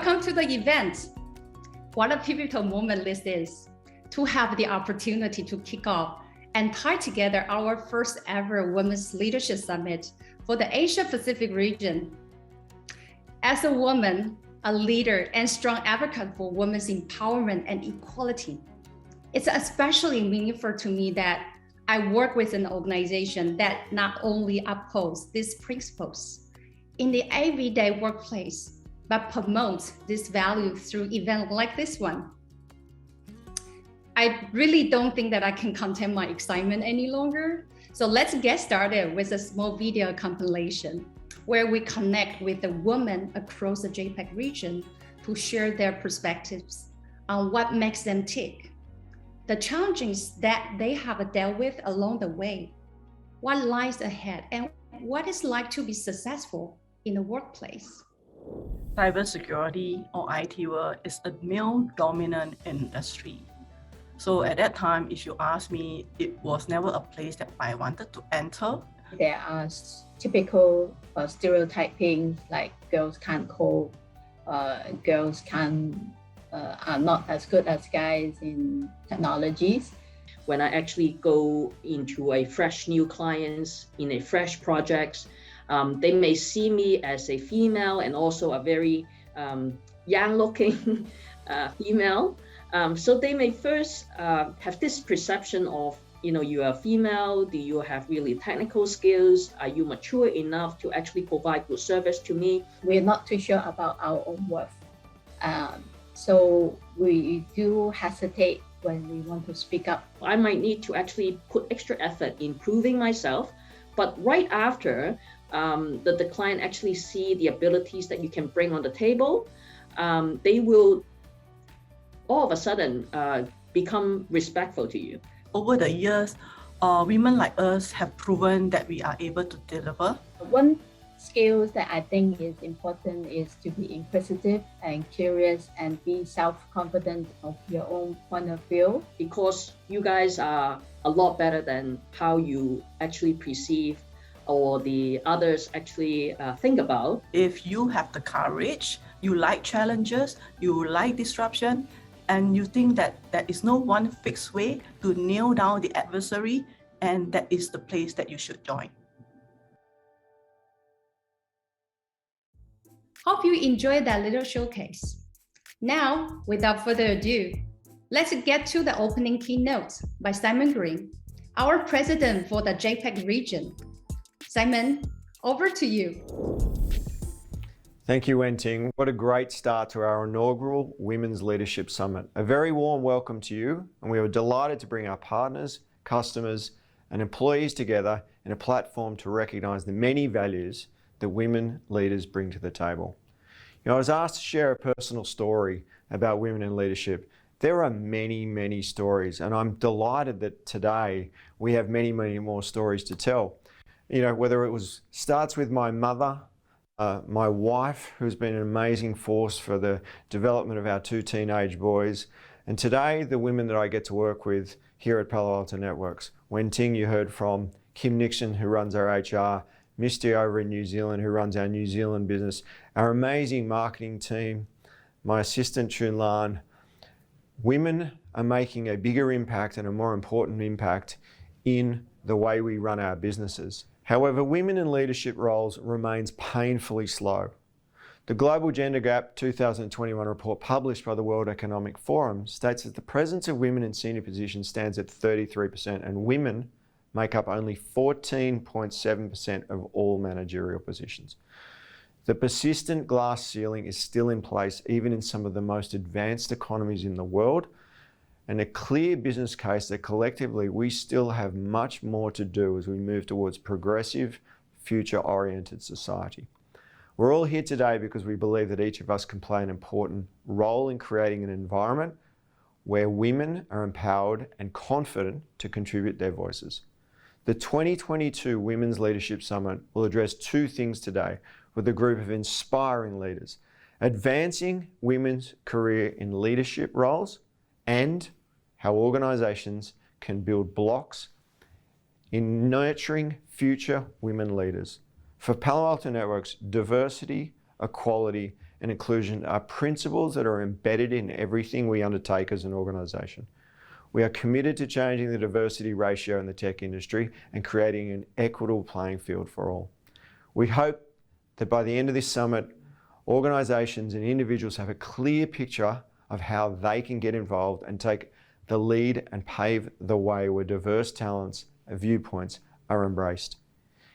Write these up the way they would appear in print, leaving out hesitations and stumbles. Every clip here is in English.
Welcome to the event. What a pivotal moment this is, to have the opportunity to kick off and tie together our first ever Women's Leadership Summit for the Asia Pacific region. As a woman, a leader and strong advocate for women's empowerment and equality, it's especially meaningful to me that I work with an organization that not only upholds these principles in the everyday workplace, but promotes this value through events like this one. I really don't think that I can contain my excitement any longer. So let's get started with a small video compilation where we connect with the women across the JPAC region to share their perspectives on what makes them tick, the challenges that they have dealt with along the way, what lies ahead, and what it's like to be successful in the workplace. Cybersecurity or IT world is a male-dominant industry. So at that time, if you ask me, it was never a place that I wanted to enter. There are typical stereotyping, like girls can't code, girls are not as good as guys in technologies. When I actually go into a fresh new clients in a fresh project, they may see me as a female and also a very young-looking female. So they may first have this perception of, you are female, do you have really technical skills? Are you mature enough to actually provide good service to me? We're not too sure about our own worth. So we do hesitate when we want to speak up. I might need to actually put extra effort in proving myself, but right after the client actually see the abilities that you can bring on the table, they will all of a sudden become respectful to you. Over the years, women like us have proven that we are able to deliver. One skill that I think is important is to be inquisitive and curious and be self-confident of your own point of view. Because you guys are a lot better than how you actually perceive or the others actually think about. If you have the courage, you like challenges, you like disruption, and you think that there is no one fixed way to nail down the adversary, and that is the place that you should join. Hope you enjoyed that little showcase. Now, without further ado, let's get to the opening keynote by Simon Green, our president for the JPAC region. Simon, over to you. Thank you, Wen-Ting. What a great start to our inaugural Women's Leadership Summit. A very warm welcome to you, and we are delighted to bring our partners, customers, and employees together in a platform to recognise the many values that women leaders bring to the table. I was asked to share a personal story about women in leadership. There are many, many stories, and I'm delighted that today we have many, many more stories to tell. Whether it starts with my mother, my wife, who's been an amazing force for the development of our two teenage boys, and today the women that I get to work with here at Palo Alto Networks. Wen-Ting, you heard from Kim Nixon, who runs our HR, Misty over in New Zealand, who runs our New Zealand business, our amazing marketing team, my assistant Chun Lan. Women are making a bigger impact and a more important impact in the way we run our businesses. However, women in leadership roles remains painfully slow. The Global Gender Gap 2021 report published by the World Economic Forum states that the presence of women in senior positions stands at 33%, and women make up only 14.7% of all managerial positions. The persistent glass ceiling is still in place even in some of the most advanced economies in the world, and a clear business case that collectively we still have much more to do as we move towards progressive, future-oriented society. We're all here today because we believe that each of us can play an important role in creating an environment where women are empowered and confident to contribute their voices. The 2022 Women's Leadership Summit will address two things today with a group of inspiring leaders: advancing women's career in leadership roles and how organisations can build blocks in nurturing future women leaders. For Palo Alto Networks, diversity, equality, and inclusion are principles that are embedded in everything we undertake as an organisation. We are committed to changing the diversity ratio in the tech industry and creating an equitable playing field for all. We hope that by the end of this summit, organisations and individuals have a clear picture of how they can get involved and take the lead and pave the way where diverse talents and viewpoints are embraced.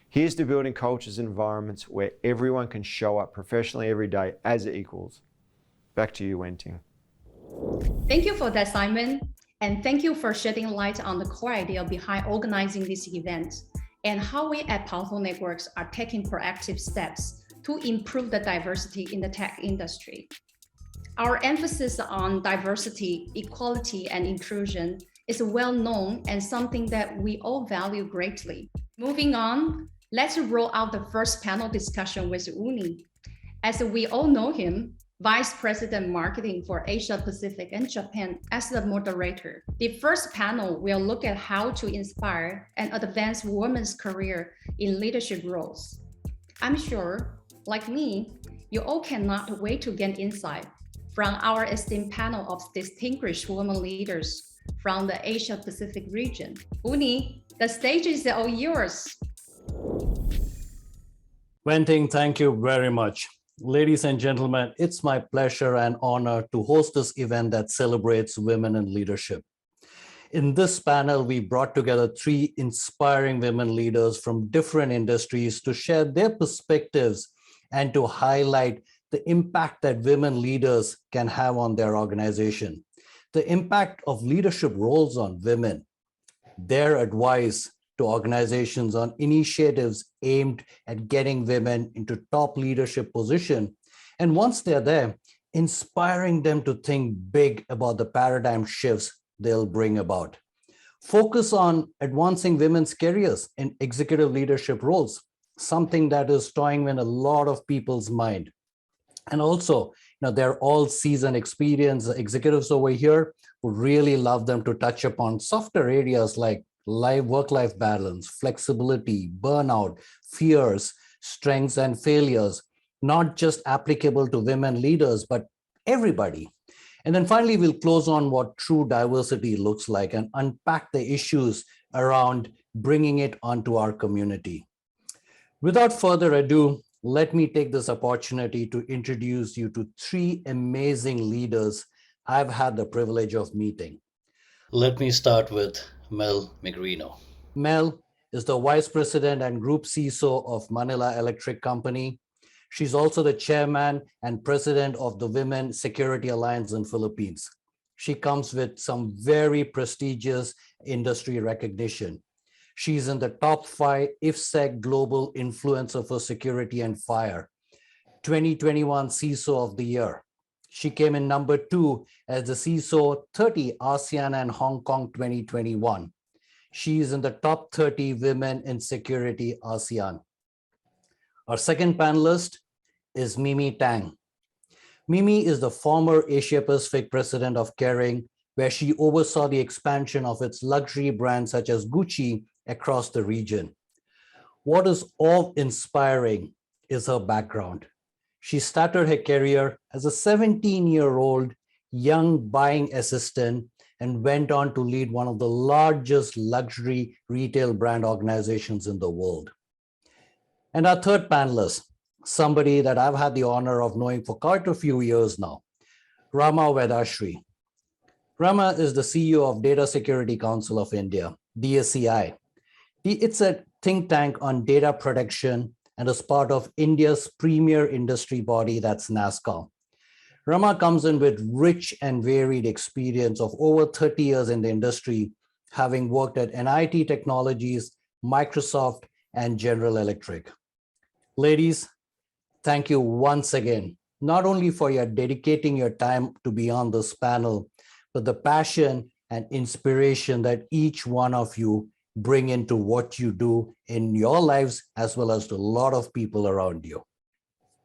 Here's to building cultures and environments where everyone can show up professionally every day as equals. Back to you, Wenting. Thank you for that, Simon. And thank you for shedding light on the core idea behind organizing this event and how we at Powerful Networks are taking proactive steps to improve the diversity in the tech industry. Our emphasis on diversity, equality, and inclusion is well known and something that we all value greatly. Moving on, let's roll out the first panel discussion with Uni. As we all know him, Vice President Marketing for Asia Pacific and Japan as the moderator. The first panel will look at how to inspire and advance women's career in leadership roles. I'm sure, like me, you all cannot wait to get insight from our esteemed panel of distinguished women leaders from the Asia Pacific region. Uni, the stage is all yours. Wenting, thank you very much. Ladies and gentlemen, it's my pleasure and honor to host this event that celebrates women in leadership. In this panel, we brought together 3 inspiring women leaders from different industries to share their perspectives and to highlight the impact that women leaders can have on their organization, the impact of leadership roles on women, their advice to organizations on initiatives aimed at getting women into top leadership position. And once they're there, inspiring them to think big about the paradigm shifts they'll bring about. Focus on advancing women's careers in executive leadership roles, something that is toying in a lot of people's mind. And also, they're all seasoned, experienced executives over here who really love them to touch upon softer areas like work-life balance, flexibility, burnout, fears, strengths, and failures, not just applicable to women leaders, but everybody. And then finally, we'll close on what true diversity looks like and unpack the issues around bringing it onto our community. Without further ado, let me take this opportunity to introduce you to 3 amazing leaders I've had the privilege of meeting. Let me start with Mel Migrino. Mel is the Vice President and Group CISO of Manila Electric Company. She's also the Chairman and President of the Women Security Alliance in Philippines. She comes with some very prestigious industry recognition. She's in the top 5 IFSEC Global Influencer for Security and Fire, 2021 CISO of the Year. She came in number 2 as the CISO 30 ASEAN and Hong Kong 2021. She is in the top 30 women in security ASEAN. Our second panelist is Mimi Tang. Mimi is the former Asia Pacific president of Kering, where she oversaw the expansion of its luxury brands such as Gucci across the region. What is awe-inspiring is her background. She started her career as a 17-year-old young buying assistant and went on to lead one of the largest luxury retail brand organizations in the world. And our third panelist, somebody that I've had the honor of knowing for quite a few years now, Rama Vedashri. Rama is the CEO of Data Security Council of India, DSCI. It's a think tank on data protection and is part of India's premier industry body, that's NASSCOM. Rama comes in with rich and varied experience of over 30 years in the industry, having worked at NIT Technologies, Microsoft, and General Electric. Ladies, thank you once again, not only for your dedicating your time to be on this panel, but the passion and inspiration that each one of you bring into what you do in your lives, as well as to a lot of people around you.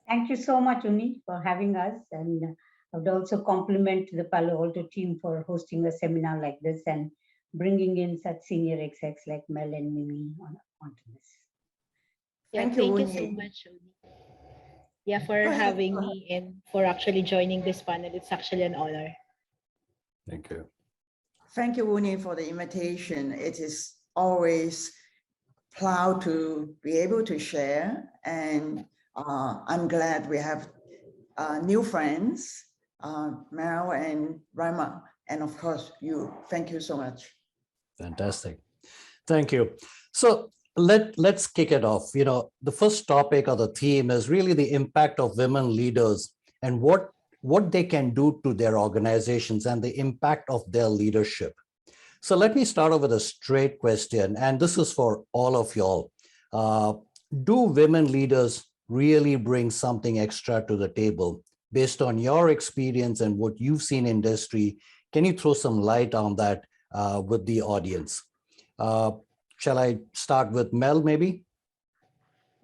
Thank you so much, Uni, for having us. And I would also compliment the Palo Alto team for hosting a seminar like this and bringing in such senior execs like Mel and Mimi onto this. Thank you, so Uni. much, Uni. yeah, for Go ahead. having me and for actually joining this panel. It's actually an honor. Thank you. Thank you, Uni, for the invitation. It is always proud to be able to share, and I'm glad we have new friends, Mel and Rama, and of course you. Thank you so much. Fantastic. Thank you. So let's kick it off. The first topic or the theme is really the impact of women leaders and what they can do to their organizations and the impact of their leadership. So let me start off with a straight question, and this is for all of y'all. Do women leaders really bring something extra to the table? Based on your experience and what you've seen in industry, can you throw some light on that with the audience? Shall I start with Mel, maybe?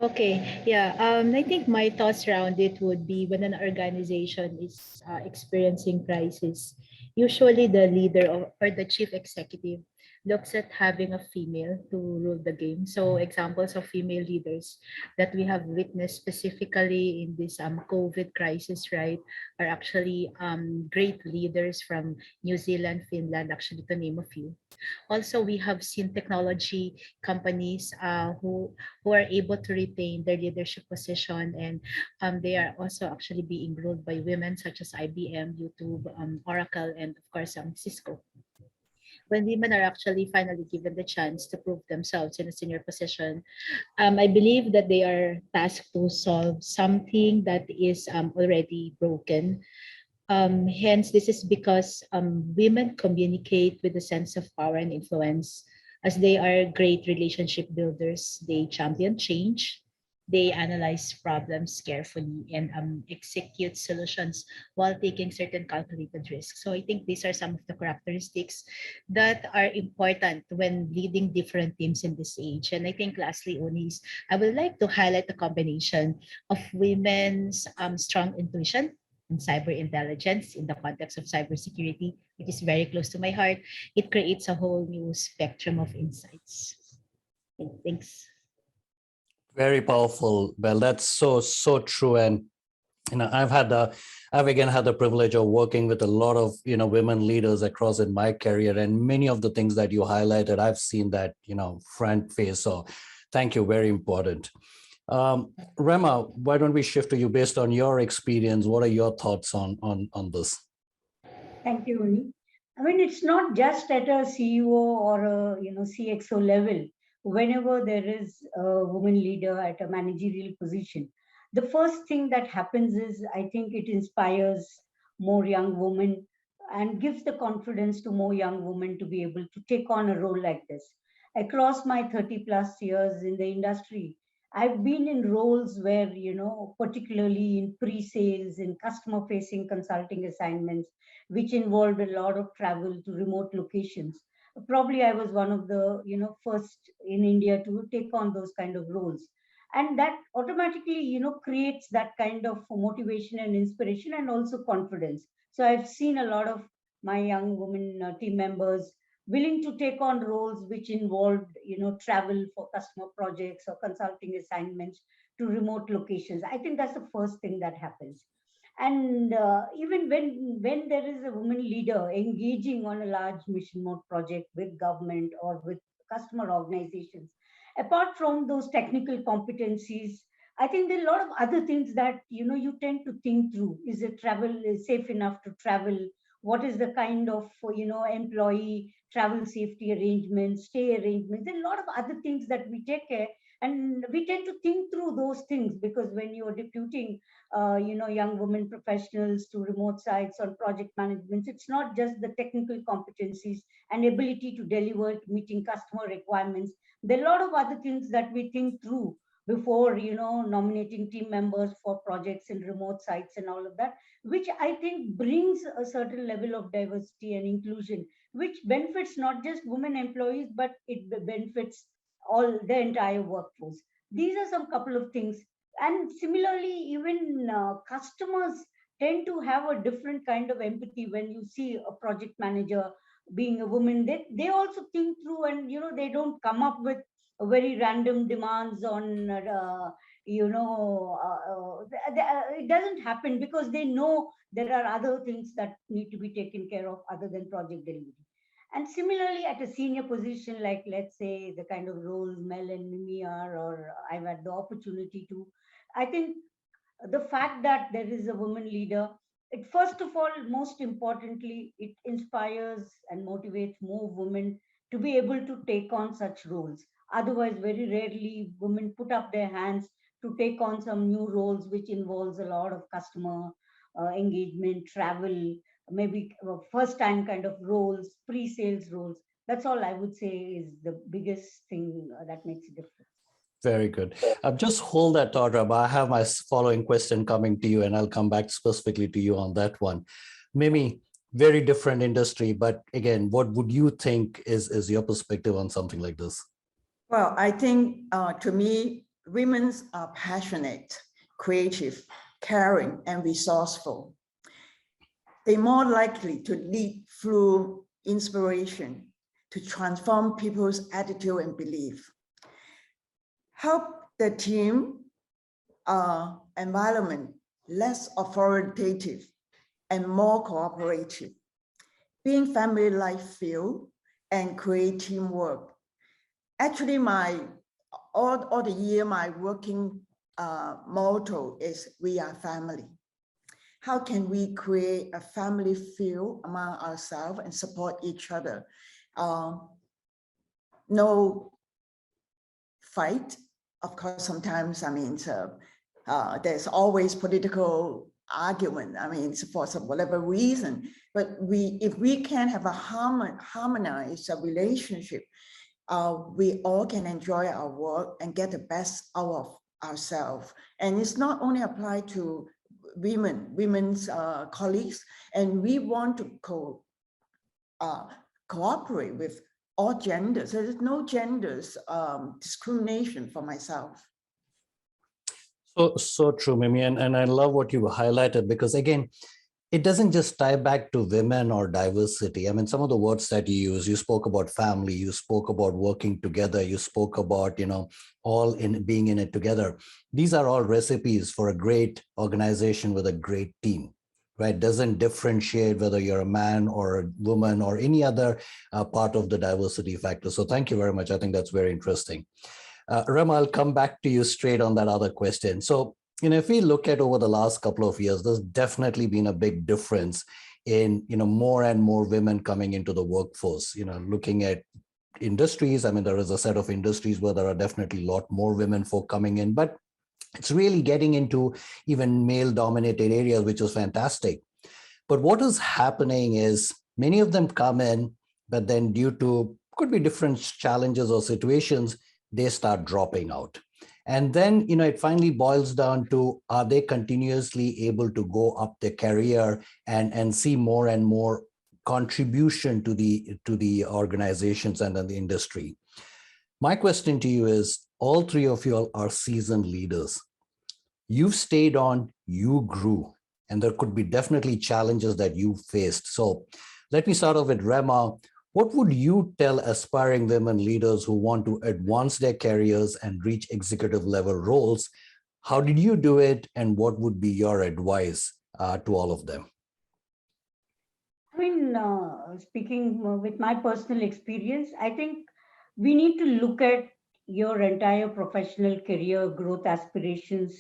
Okay, yeah. I think my thoughts around it would be when an organization is experiencing crisis, usually the leader or the chief executive looks at having a female to rule the game. So examples of female leaders that we have witnessed specifically in this COVID crisis, right, are actually great leaders from New Zealand, Finland, actually to name a few. Also, we have seen technology companies who are able to retain their leadership position, and they are also actually being ruled by women such as IBM, YouTube, Oracle, and of course Cisco. When women are actually finally given the chance to prove themselves in a senior position, I believe that they are tasked to solve something that is already broken. Hence, this is because women communicate with a sense of power and influence, as they are great relationship builders. They champion change, they analyze problems carefully, and execute solutions while taking certain calculated risks. So I think these are some of the characteristics that are important when leading different teams in this age. And I think lastly, Onis, I would like to highlight the combination of women's strong intuition and cyber intelligence in the context of cybersecurity, which is very close to my heart. It creates a whole new spectrum of insights. Okay, thanks. Very powerful. Well, that's so true. And I've again had the privilege of working with a lot of women leaders across in my career, and many of the things that you highlighted, I've seen that front face. So thank you. Very important. Rema, why don't we shift to you based on your experience? What are your thoughts on this? Thank you, Uni. I mean, it's not just at a CEO or a CXO level. Whenever there is a woman leader at a managerial position, the first thing that happens is I think it inspires more young women and gives the confidence to more young women to be able to take on a role like this. Across my 30 plus years in the industry, I've been in roles where, particularly in pre-sales, in customer facing consulting assignments, which involved a lot of travel to remote locations. Probably I was one of the first in India to take on those kind of roles, and that automatically creates that kind of motivation and inspiration and also confidence. So I've seen a lot of my young women team members willing to take on roles which involved travel for customer projects or consulting assignments to remote locations. I think that's the first thing that happens. And even when there is a woman leader engaging on a large mission mode project with government or with customer organizations, apart from those technical competencies, I think there are a lot of other things that you tend to think through. Is it travel is safe enough to travel? What is the kind of employee travel safety arrangements, stay arrangements? There are a lot of other things that we take care, and we tend to think through those things, because when you are deputing young women professionals to remote sites on project management, it's not just the technical competencies and ability to deliver to meeting customer requirements. There are a lot of other things that we think through before nominating team members for projects in remote sites and all of that, which I think brings a certain level of diversity and inclusion, which benefits not just women employees, but it benefits all the entire workforce. These are some couple of things. And similarly, even customers tend to have a different kind of empathy when you see a project manager being a woman. They also think through, and they don't come up with very random demands on it doesn't happen because they know there are other things that need to be taken care of other than project delivery. And similarly, at a senior position, like let's say the kind of roles Mel and Mimi are, or I've had the opportunity to, I think the fact that there is a woman leader, it first of all, most importantly, it inspires and motivates more women to be able to take on such roles. Otherwise, very rarely women put up their hands to take on some new roles which involves a lot of customer engagement, travel, maybe first time kind of roles, pre-sales roles. That's all I would say is the biggest thing that makes a difference. Very good. Just hold that thought, Rabba. I have my following question coming to you, and I'll come back specifically to you on that one. Mimi, very different industry, but again, what would you think is your perspective on something like this? Well, I think to me, women are passionate, creative, caring, and resourceful. They're more likely to lead through inspiration to transform people's attitude and belief. Help the team environment less authoritative and more cooperative. Being family-like feel and create teamwork. Actually, all the year, my working motto is we are family. How can we create a family feel among ourselves and support each other? No fight. Of course, sometimes, there's always political argument, for whatever reason, but if we can have a harmonized relationship, we all can enjoy our work and get the best out of ourselves. And it's not only applied to women's colleagues, and we want to cooperate with all genders. There's no genders discrimination for myself. So true, Mimi, and I love what you highlighted, because again, it doesn't just tie back to women or diversity. Some of the words that you use, you spoke about family, you spoke about working together, you spoke about, all in being in it together. These are all recipes for a great organization with a great team, right? Doesn't differentiate whether you're a man or a woman or any other part of the diversity factor. So thank you very much. I think that's very interesting. Rema, I'll come back to you straight on that other question. So, if we look at over the last couple of years, there's definitely been a big difference in, more and more women coming into the workforce. Looking at industries, there is a set of industries where there are definitely a lot more women folk coming in, but it's really getting into even male-dominated areas, which is fantastic. But what is happening is many of them come in, but then due to, could be different challenges or situations, they start dropping out. And then, it finally boils down to, are they continuously able to go up their career and see more and more contribution to the organizations and the industry? My question to you is, all three of you are seasoned leaders. You've stayed on, you grew, and there could be definitely challenges that you faced. So let me start off with Rema. What would you tell aspiring women leaders who want to advance their careers and reach executive level roles? How did you do it, and what would be your advice to all of them? Speaking with my personal experience, I think we need to look at your entire professional career growth aspirations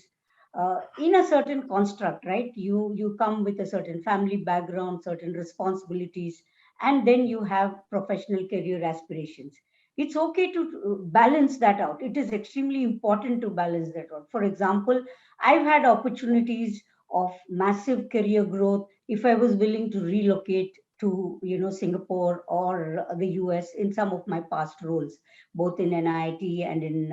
in a certain construct, right? You come with a certain family background, certain responsibilities, and then you have professional career aspirations. It's okay to balance that out. It is extremely important to balance that out. For example, I've had opportunities of massive career growth if I was willing to relocate to Singapore or the US in some of my past roles, both in NIT and in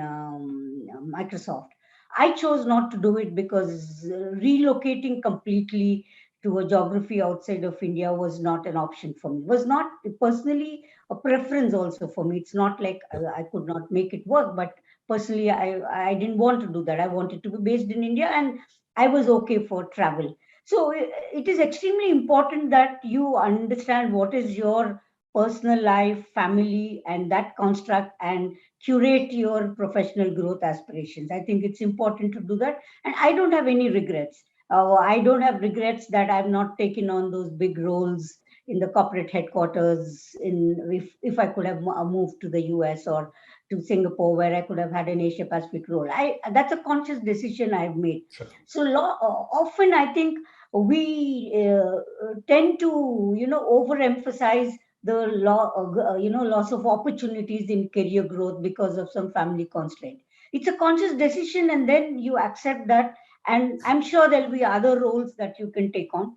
Microsoft. I chose not to do it because relocating completely to a geography outside of India was not an option for me. It was not personally a preference also for me. It's not like I could not make it work, but personally, I didn't want to do that. I wanted to be based in India, and I was okay for travel. So it is extremely important that you understand what is your personal life, family, and that construct and curate your professional growth aspirations. I think it's important to do that. And I don't have any regrets. I don't have regrets that I've not taken on those big roles in the corporate headquarters. If I could have moved to the US or to Singapore, where I could have had an Asia Pacific role. That's a conscious decision I've made. Sure. So often I think we tend to overemphasize the loss of opportunities in career growth because of some family constraint. It's a conscious decision, and then you accept that, and I'm sure there'll be other roles that you can take on.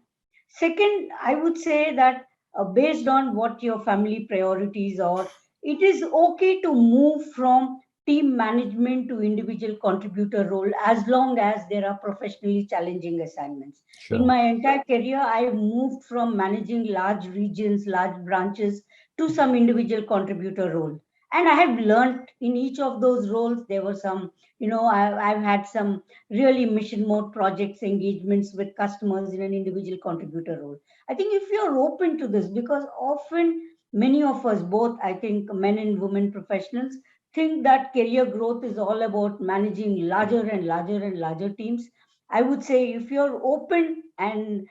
Second, I would say that based on what your family priorities are, it is okay to move from team management to individual contributor role as long as there are professionally challenging assignments. Sure. In my entire career, I moved from managing large regions, large branches to some individual contributor role. And I have learned in each of those roles, there were some, I've had some really mission mode projects, engagements with customers in an individual contributor role. I think if you're open to this, because often many of us, both I think men and women professionals, think that career growth is all about managing larger and larger and larger teams. I would say if you're open and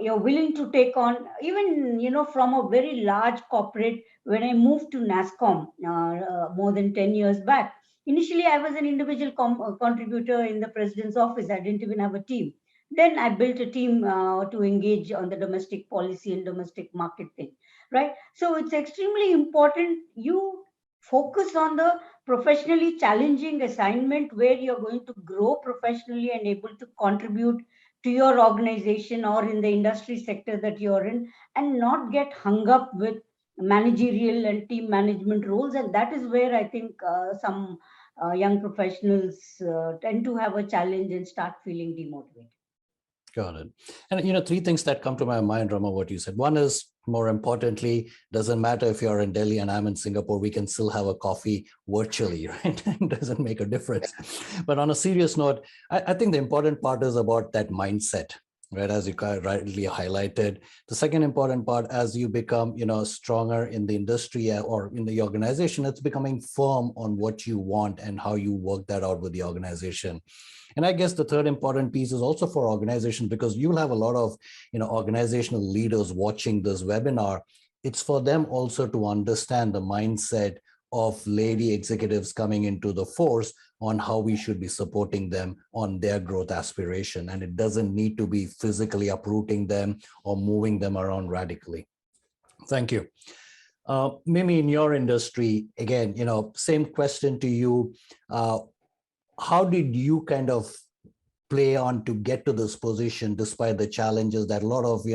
you're willing to take on, even from a very large corporate. When I moved to NASCOM more than 10 years back, initially I was an individual contributor in the president's office. I didn't even have a team. Then I built a team to engage on the domestic policy and domestic market thing, right? So it's extremely important you focus on the professionally challenging assignment where you're going to grow professionally and able to contribute to your organization or in the industry sector that you're in, and not get hung up with managerial and team management roles. And that is where I think some young professionals tend to have a challenge and start feeling demotivated. Got it. And three things that come to my mind, Rama, what you said. One is, more importantly, doesn't matter if you're in Delhi and I'm in Singapore, we can still have a coffee virtually, right? It doesn't make a difference. But on a serious note, I think the important part is about that mindset, right? As you rightly highlighted. The second important part, as you become, stronger in the industry or in the organization, it's becoming firm on what you want and how you work that out with the organization. And I guess the third important piece is also for organizations, because you'll have a lot of, organizational leaders watching this webinar. It's for them also to understand the mindset of lady executives coming into the force on how we should be supporting them on their growth aspiration. And it doesn't need to be physically uprooting them or moving them around radically. Thank you. Mimi, in your industry, again, same question to you. How did you kind of play on to get to this position despite the challenges that a lot of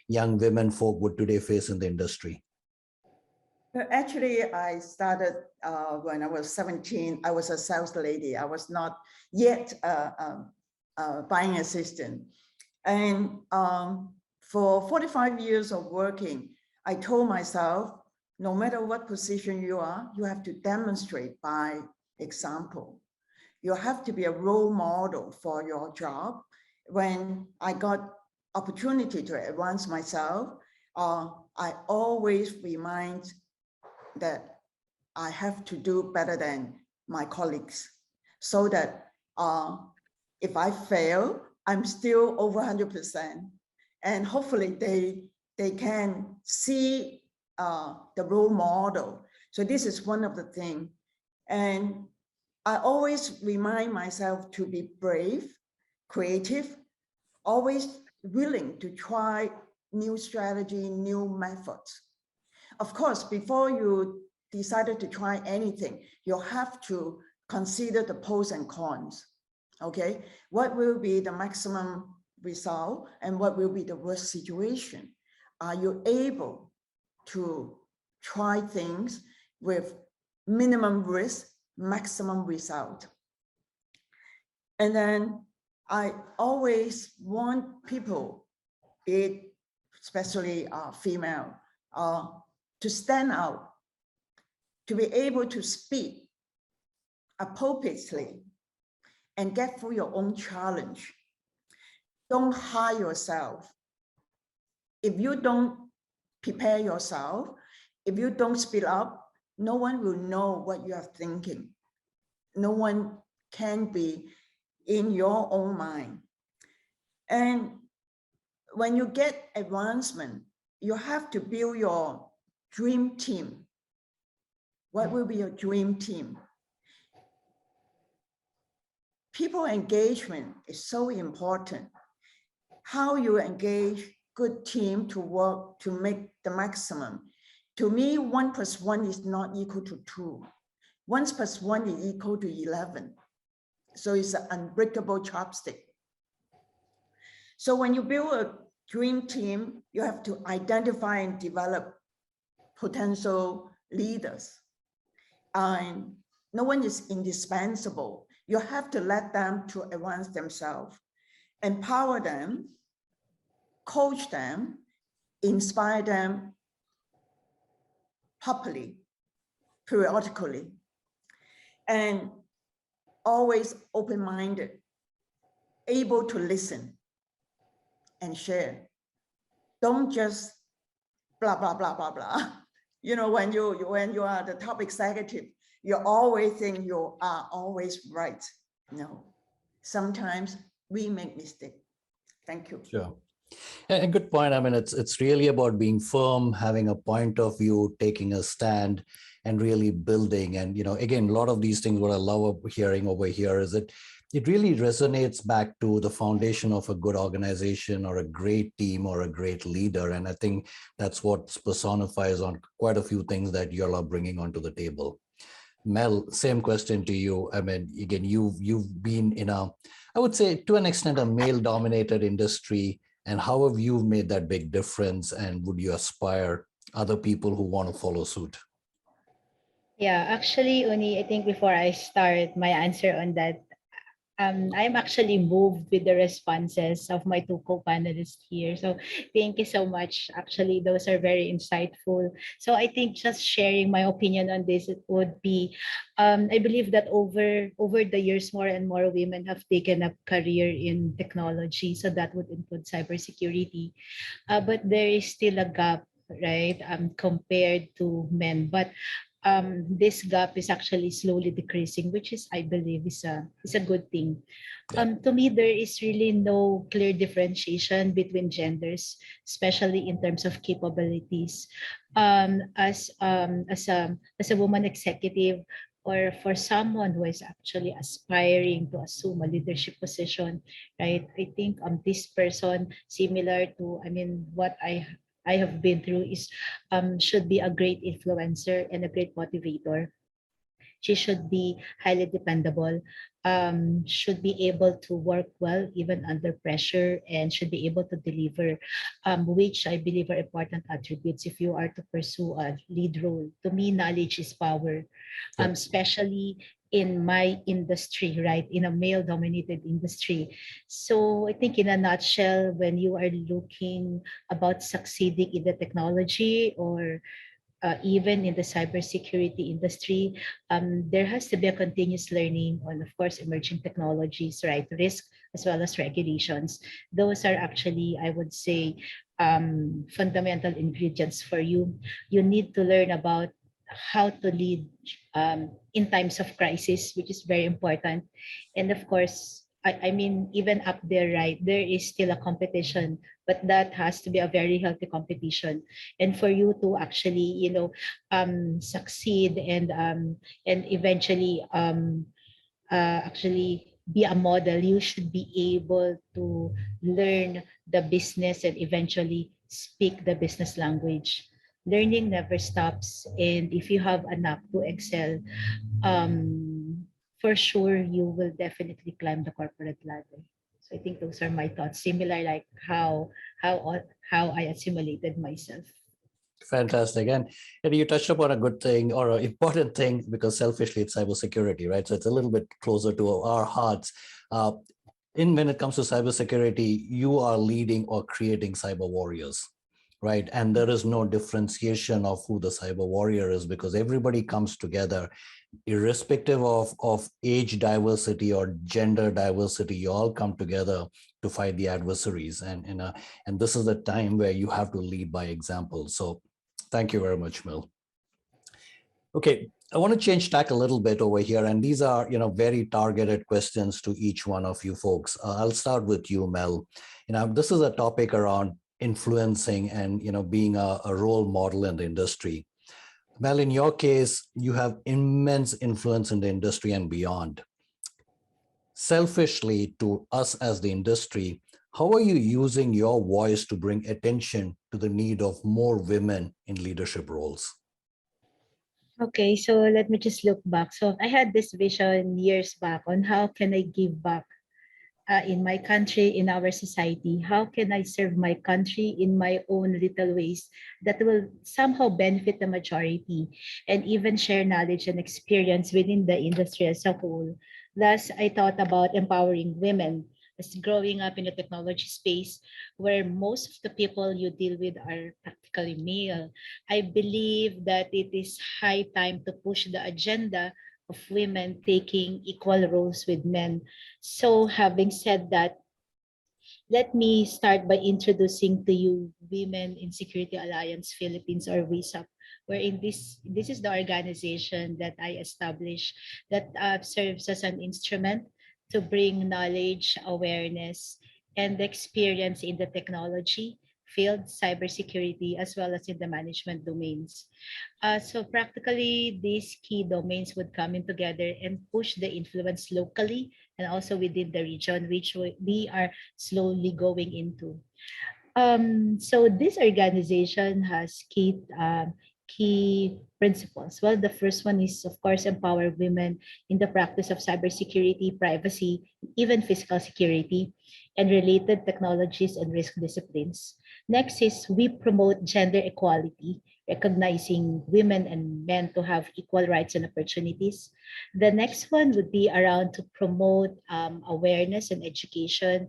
young women folk would today face in the industry? Actually, I started when I was 17. I was a sales lady. I was not yet a buying assistant. And for 45 years of working, I told myself, no matter what position you are, you have to demonstrate by example. You have to be a role model for your job. When I got opportunity to advance myself, I always remind that I have to do better than my colleagues, so that if I fail, I'm still over 100%. And hopefully they can see the role model. So this is one of the things. And I always remind myself to be brave, creative, always willing to try new strategy, new methods. Of course, before you decided to try anything, you have to consider the pros and cons. Okay, what will be the maximum result and what will be the worst situation? Are you able to try things with minimum risk, maximum result? And then I always want people, especially female, to stand out, to be able to speak appropriately and get through your own challenge. Don't hide yourself. If you don't prepare yourself, if you don't speak up, no one will know what you are thinking. No one can be in your own mind. And when you get advancement, you have to build your dream team. What will be your dream team? People engagement is so important. How you engage good team to work to make the maximum. To me, 1 + 1 is not equal to 2. 1 + 1 is equal to 11. So it's an unbreakable chopstick. So when you build a dream team, you have to identify and develop potential leaders. And no one is indispensable. You have to let them to advance themselves, empower them, coach them, inspire them properly, periodically, and always open-minded, able to listen and share. Don't just blah, blah, blah, blah, blah. You know, when you are the top executive, you always think you are always right. No, sometimes we make mistakes. Thank you. Sure. A good point. I mean, it's really about being firm, having a point of view, taking a stand, and really building. And, you know, again, a lot of these things, what I love hearing over here is that it really resonates back to the foundation of a good organization or a great team or a great leader. And I think that's what personifies on quite a few things that you're bringing onto the table. Mel, same question to you. I mean, again, you've been in a, I would say to an extent, a male-dominated industry. And how have you made that big difference? And would you aspire other people who want to follow suit? Yeah, actually, Uni, I think before I start my answer on that, I'm actually moved with the responses of my two co-panelists here. So thank you so much. Actually, those are very insightful. So I think just sharing my opinion on this, it would be, I believe that over the years, more and more women have taken up career in technology. So that would include cybersecurity. But there is still a gap, right, compared to men. But this gap is actually slowly decreasing, which is, I believe, is a good thing. Yeah. To me, there is really no clear differentiation between genders, especially in terms of capabilities. As a woman executive, or for someone who is actually aspiring to assume a leadership position, right? I think this person, similar to, I mean, what I have been through, is should be a great influencer and a great motivator. She should be highly dependable, should be able to work well even under pressure, and should be able to deliver, which I believe are important attributes if you are to pursue a lead role. To me, knowledge is power, especially in my industry, right? In a male-dominated industry. So I think in a nutshell, when you are looking about succeeding in the technology or even in the cybersecurity industry, there has to be a continuous learning on, of course, emerging technologies, right? Risk as well as regulations. Those are actually, I would say, fundamental ingredients for you. You need to learn about how to lead in times of crisis, which is very important. And of course, I mean, even up there, right, there is still a competition, but that has to be a very healthy competition. And for you to actually, you know, succeed and eventually actually be a model, you should be able to learn the business and eventually speak the business language. Learning never stops, and if you have a knack to excel, for sure you will definitely climb the corporate ladder. So I think those are my thoughts, similar like how I assimilated myself. Fantastic. And you touched upon a good thing or an important thing, because selfishly it's cybersecurity, right? So it's a little bit closer to our hearts. When it comes to cybersecurity, you are leading or creating cyber warriors, right? And there is no differentiation of who the cyber warrior is, because everybody comes together, irrespective of age diversity or gender diversity. You all come together to fight the adversaries, and this is the time where you have to lead by example. So Thank you very much, Mel. Okay, I want to change tack a little bit over here, and these are, very targeted questions to each one of you folks. I'll start with you, Mel. This is a topic around influencing and, being a role model in the industry. Mel, in your case, you have immense influence in the industry and beyond. Selfishly, to us as the industry, how are you using your voice to bring attention to the need of more women in leadership roles? Okay, so let me just look back. So I had this vision years back on how can I give back in my country, in our society. How can I serve my country in my own little ways that will somehow benefit the majority and even share knowledge and experience within the industry as a whole. Thus, I thought about empowering women. As growing up in the technology space where most of the people you deal with are practically male, I believe that it is high time to push the agenda of women taking equal roles with men. So having said that, let me start by introducing to you Women in Security Alliance Philippines, or WISAP, wherein this is the organization that I established that serves as an instrument to bring knowledge, awareness, and experience in the technology field, cybersecurity, as well as in the management domains. So practically, these key domains would come in together and push the influence locally and also within the region, which we are slowly going into. So this organization has key principles. Well, the first one is, of course, empower women in the practice of cybersecurity, privacy, even physical security, and related technologies and risk disciplines. Next is we promote gender equality, recognizing women and men to have equal rights and opportunities. The next one would be around to promote awareness and education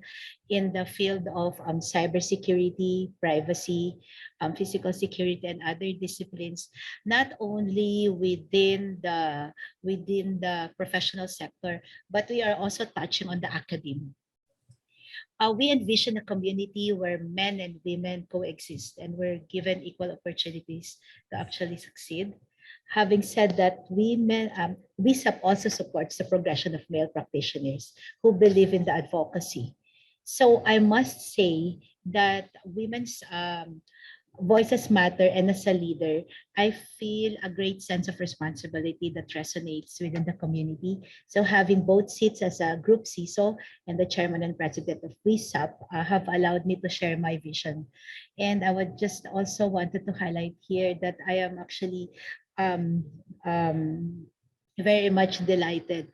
in the field of cybersecurity, privacy, physical security, and other disciplines, not only within the professional sector, but we are also touching on the academy. We envision a community where men and women coexist and we're given equal opportunities to actually succeed. Having said that, WISAP also supports the progression of male practitioners who believe in the advocacy. So I must say that women's voices matter, and as a leader, I feel a great sense of responsibility that resonates within the community. So having both seats as a group CISO and the chairman and president of WISAP have allowed me to share my vision. And I would just also wanted to highlight here that I am actually um, um, very much delighted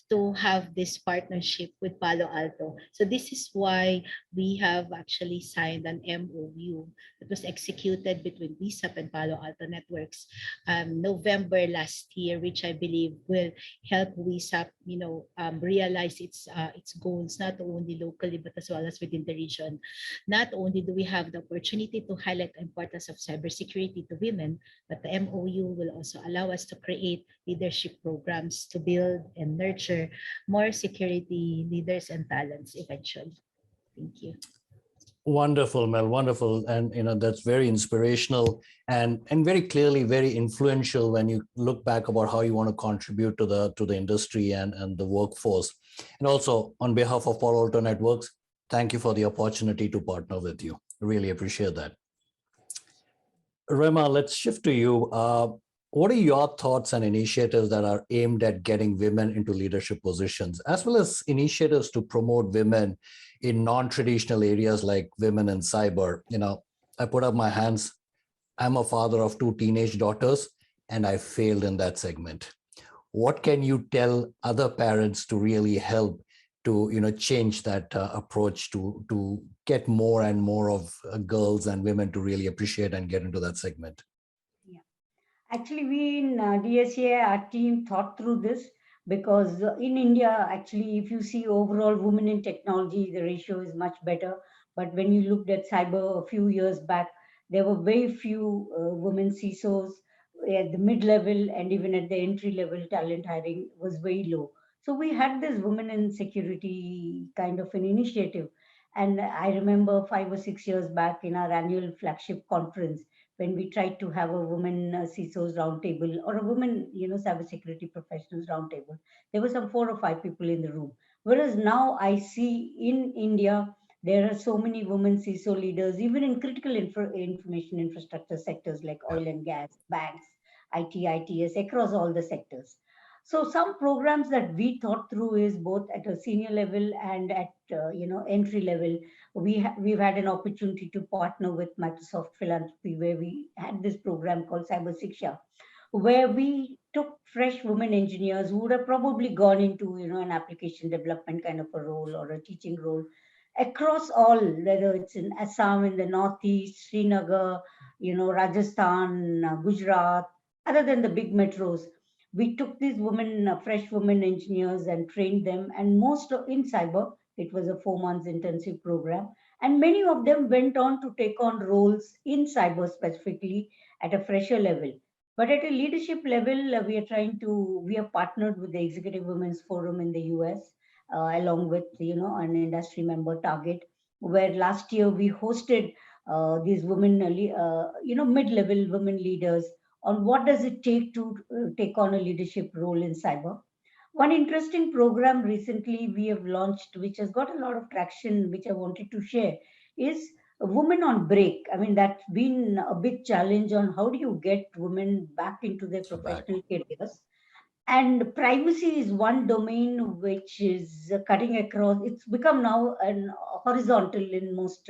to have this partnership with Palo Alto. So this is why we have actually signed an MOU that was executed between WISAP and Palo Alto Networks November last year, which I believe will help WISAP, realize its goals not only locally but as well as within the region. Not only do we have the opportunity to highlight the importance of cybersecurity to women, but the MOU will also allow us to create leadership programs to build and nurture more security leaders and talents eventually. Thank you. Wonderful, Mel, wonderful. And that's very inspirational and very clearly very influential when you look back about how you want to contribute to the industry and the workforce. And also on behalf of Palo Alto Networks, thank you for the opportunity to partner with you. Really appreciate that. Rema, let's shift to you. What are your thoughts and initiatives that are aimed at getting women into leadership positions, as well as initiatives to promote women in non-traditional areas like women in cyber? I put up my hands. I'm a father of 2 teenage daughters, and I failed in that segment. What can you tell other parents to really help to change that approach to get more and more of girls and women to really appreciate and get into that segment? Yeah, actually, we in DSA, our team thought through this because in India, actually, if you see overall women in technology, the ratio is much better. But when you looked at cyber a few years back, there were very few women CISOs at the mid-level, and even at the entry-level talent hiring was very low. So we had this women in security kind of an initiative. And I remember 5 or 6 years back in our annual flagship conference, when we tried to have a woman CISOs roundtable or a woman, cybersecurity professionals roundtable. There were some 4 or 5 people in the room. Whereas now I see in India, there are so many women CISO leaders, even in critical information infrastructure sectors like oil and gas, banks, IT, ITS, across all the sectors. So some programs that we thought through is both at a senior level and at entry level. We've had an opportunity to partner with Microsoft Philanthropy, where we had this program called Cyber Siksha, where we took fresh women engineers who would have probably gone into an application development kind of a role or a teaching role across all, whether it's in Assam, in the northeast, Srinagar, Rajasthan, Gujarat, other than the big metros. We took these women, fresh women engineers, and trained them, and in cyber. It was a 4 months intensive program, and many of them went on to take on roles in cyber specifically at a fresher level. But at a leadership level, we have partnered with the Executive Women's Forum in the US, along with an industry member, Target, where last year we hosted these women, mid-level women leaders on what does it take to take on a leadership role in cyber. One interesting program recently we have launched, which has got a lot of traction, which I wanted to share, is Women on Break. I mean, that's been a big challenge on how do you get women back into their professional careers. And privacy is one domain which is cutting across. It's become now an horizontal in most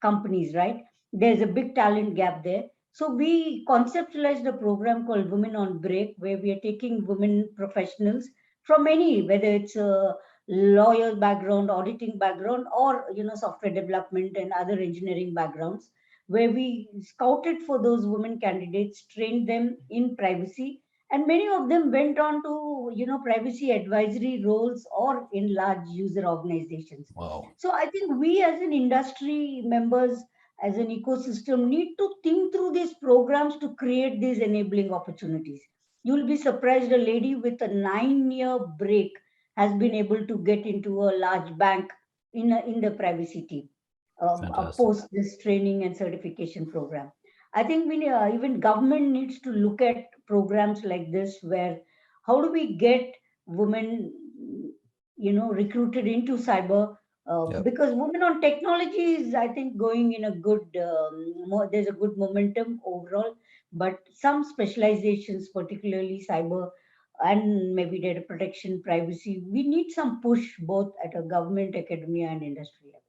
companies, right? There's a big talent gap there. So we conceptualized a program called Women on Break, where we are taking women professionals from any, whether it's a lawyer background, auditing background, or software development and other engineering backgrounds, where we scouted for those women candidates, trained them in privacy, and many of them went on to privacy advisory roles or in large user organizations. Wow. So I think we as an industry members, as an ecosystem, need to think through these programs to create these enabling opportunities. You'll be surprised, a lady with a 9-year break has been able to get into a large bank in the privacy team, post this training and certification program. I think even government needs to look at programs like this, where how do we get women, recruited into cyber? Because women on technology is, I think, going in a good, there's a good momentum overall, but some specializations, particularly cyber and maybe data protection, privacy, we need some push both at a government, academia, and industry level.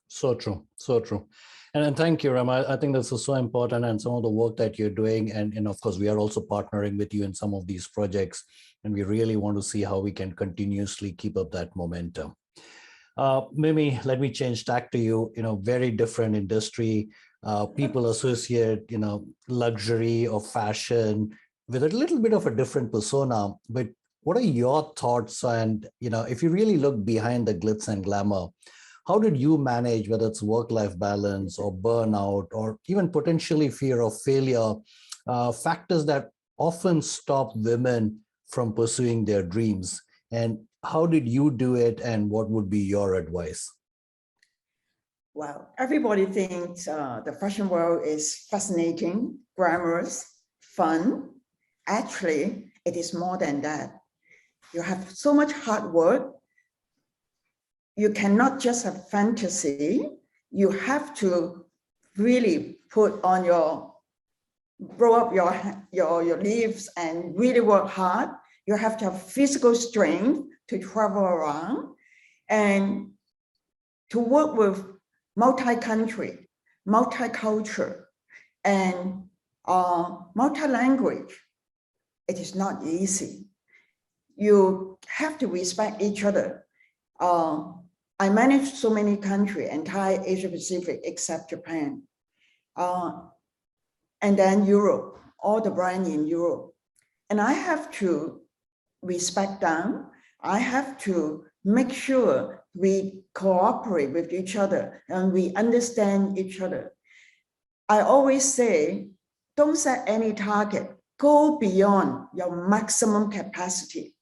So true, so true. And thank you, Ram. I think this is so important, and some of the work that you're doing. And of course, we are also partnering with you in some of these projects. And we really want to see how we can continuously keep up that momentum. Mimi, let me change tack to you. Very different industry. People associate, luxury or fashion with a little bit of a different persona. But what are your thoughts? And, if you really look behind the glitz and glamour, how did you manage, whether it's work-life balance or burnout or even potentially fear of failure, factors that often stop women from pursuing their dreams? And how did you do it, and what would be your advice? Well, everybody thinks the fashion world is fascinating, glamorous, fun. Actually, it is more than that. You have so much hard work. You cannot just have fantasy. You have to really roll up your sleeves and really work hard. You have to have physical strength to travel around and to work with multi-country, multicultural, and multi-language. It is not easy. You have to respect each other. I managed so many countries, entire Asia Pacific except Japan. And then Europe, all the brands in Europe. And I have to respect them. I have to make sure we cooperate with each other and we understand each other. I always say, don't set any target. Go beyond your maximum capacity.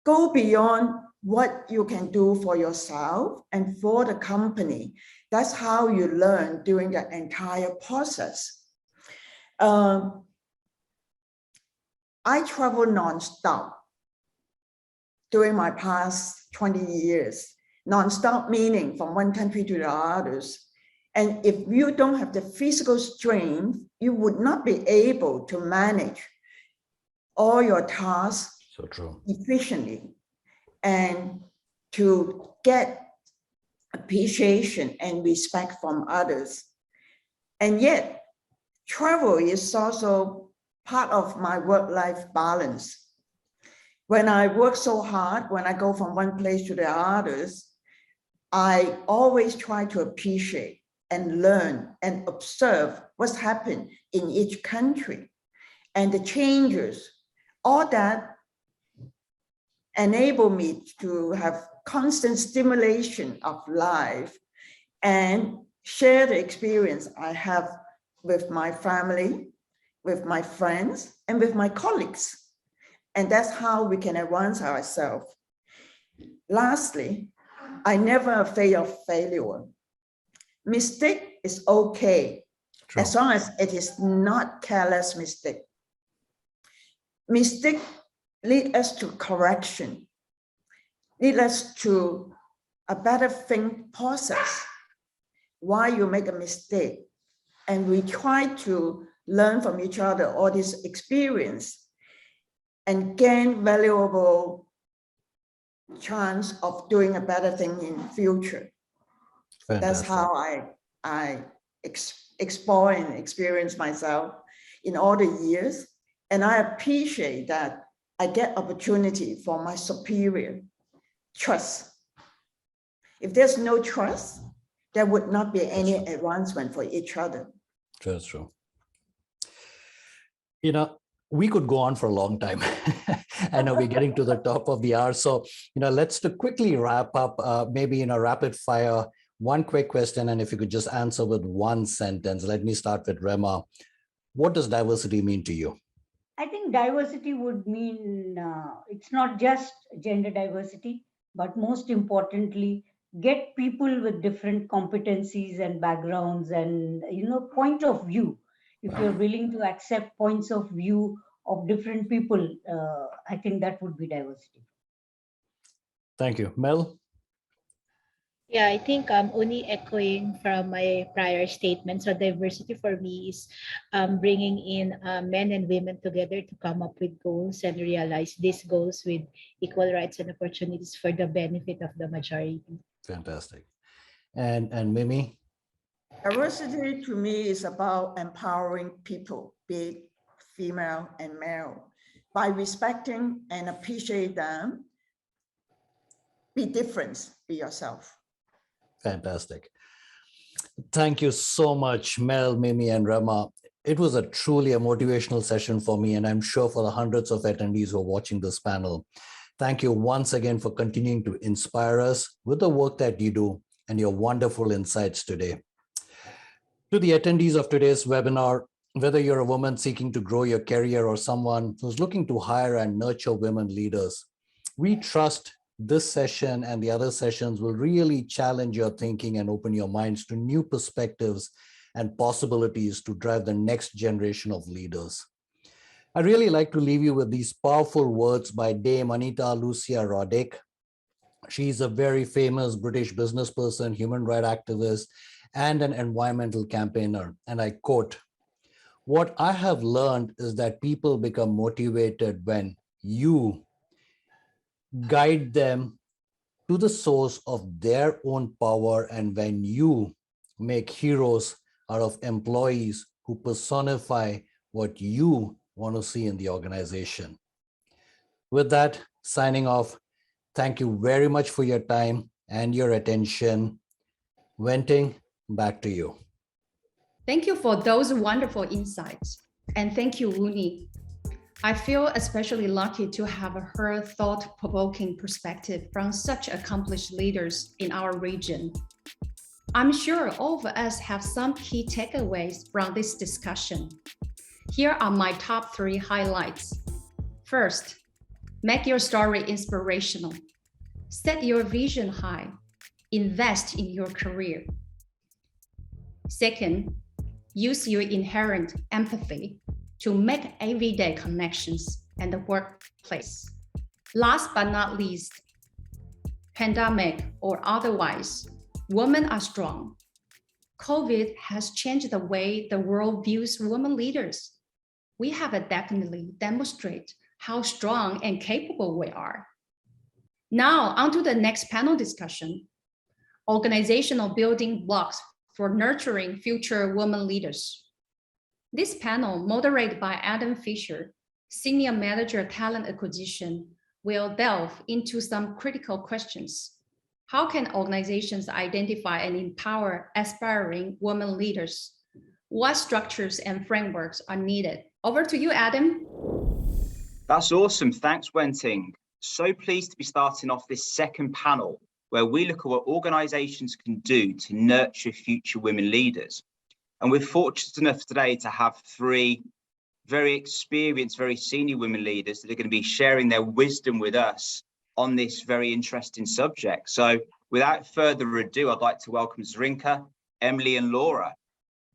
Go beyond what you can do for yourself and for the company. That's how you learn during the entire process. I travel nonstop during my past 20 years. Nonstop meaning from one country to the others. And if you don't have the physical strength, you would not be able to manage all your tasks So true. efficiently and to get appreciation and respect from others. And yet, travel is also part of my work-life balance. When I work so hard, when I go from one place to the others, I always try to appreciate and learn and observe what's happened in each country and the changes. All that enable me to have constant stimulation of life and share the experience I have with my family, with my friends, and with my colleagues. And that's how we can advance ourselves. Lastly, I never afraid of failure. Mistake is okay, True. as long as it is not careless mistake. Mistake lead us to correction, lead us to a better think process. Why you make a mistake, and we try to learn from each other all this experience and gain valuable chance of doing a better thing in future. Fantastic. That's how I explore and experience myself in all the years. And I appreciate that I get opportunity for my superior trust. If there's no trust, there would not be any advancement for each other. That's true. You know, we could go on for a long time. I know we're getting to the top of the hour. So, let's to quickly wrap up, maybe in a rapid fire, one quick question. And if you could just answer with one sentence. Let me start with Rema. What does diversity mean to you? I think diversity would mean it's not just gender diversity, but most importantly, get people with different competencies and backgrounds and point of view. If you're willing to accept points of view of different people, I think that would be diversity. Thank you. Mel? Yeah, I think only echoing from my prior statement. So diversity for me is bringing in men and women together to come up with goals and realize these goals with equal rights and opportunities for the benefit of the majority. Fantastic. And Mimi? Diversity to me is about empowering people, be it female and male, by respecting and appreciate them. Be different, be yourself. Fantastic. Thank you so much, Mel, Mimi, and Rema. It was truly a motivational session for me, and I'm sure for the hundreds of attendees who are watching this panel. Thank you once again for continuing to inspire us with the work that you do and your wonderful insights today. To the attendees of today's webinar, whether you're a woman seeking to grow your career or someone who's looking to hire and nurture women leaders, we trust this session and the other sessions will really challenge your thinking and open your minds to new perspectives and possibilities to drive the next generation of leaders. I'd really like to leave you with these powerful words by Dame Anita Lucia Roddick. She's a very famous British business person, human rights activist, and an environmental campaigner. And I quote, "What I have learned is that people become motivated when you guide them to the source of their own power and when you make heroes out of employees who personify what you want to see in the organization." With that, signing off, thank you very much for your time and your attention. Wenting, back to you. Thank you for those wonderful insights. And thank you, Uni. I feel especially lucky to have heard thought-provoking perspective from such accomplished leaders in our region. I'm sure all of us have some key takeaways from this discussion. Here are my top 3 highlights. First, make your story inspirational. Set your vision high. Invest in your career. Second, use your inherent empathy to make everyday connections in the workplace. Last but not least, pandemic or otherwise, women are strong. COVID has changed the way the world views women leaders. We have definitely demonstrated how strong and capable we are. Now, on to the next panel discussion, organizational building blocks for nurturing future women leaders. This panel, moderated by Adam Fisher, Senior Manager Talent Acquisition, will delve into some critical questions. How can organizations identify and empower aspiring women leaders? What structures and frameworks are needed? Over to you, Adam. That's awesome. Thanks, Wenting. So pleased to be starting off this second panel where we look at what organizations can do to nurture future women leaders. And we're fortunate enough today to have three very experienced, very senior women leaders that are going to be sharing their wisdom with us on this very interesting subject. So without further ado, I'd like to welcome Zrinka, Emily and Laura.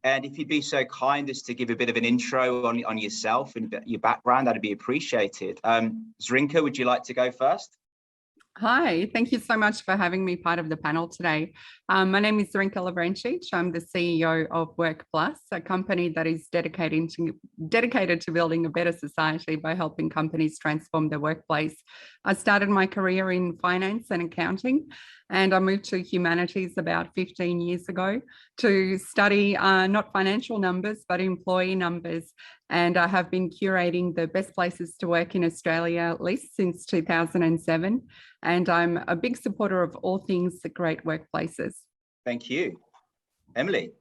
And if you'd be so kind as to give a bit of an intro on yourself and your background, that'd be appreciated. Zrinka, would you like to go first? Hi, thank you so much for having me part of the panel today. My name is Zrinka Lavrencic. I'm the CEO of Work Plus, a company that is dedicated to building a better society by helping companies transform their workplace. I started my career in finance and accounting, and I moved to humanities about 15 years ago to study not financial numbers, but employee numbers. And I have been curating the best places to work in Australia, at least since 2007. And I'm a big supporter of all things great workplaces. Thank you. Emily.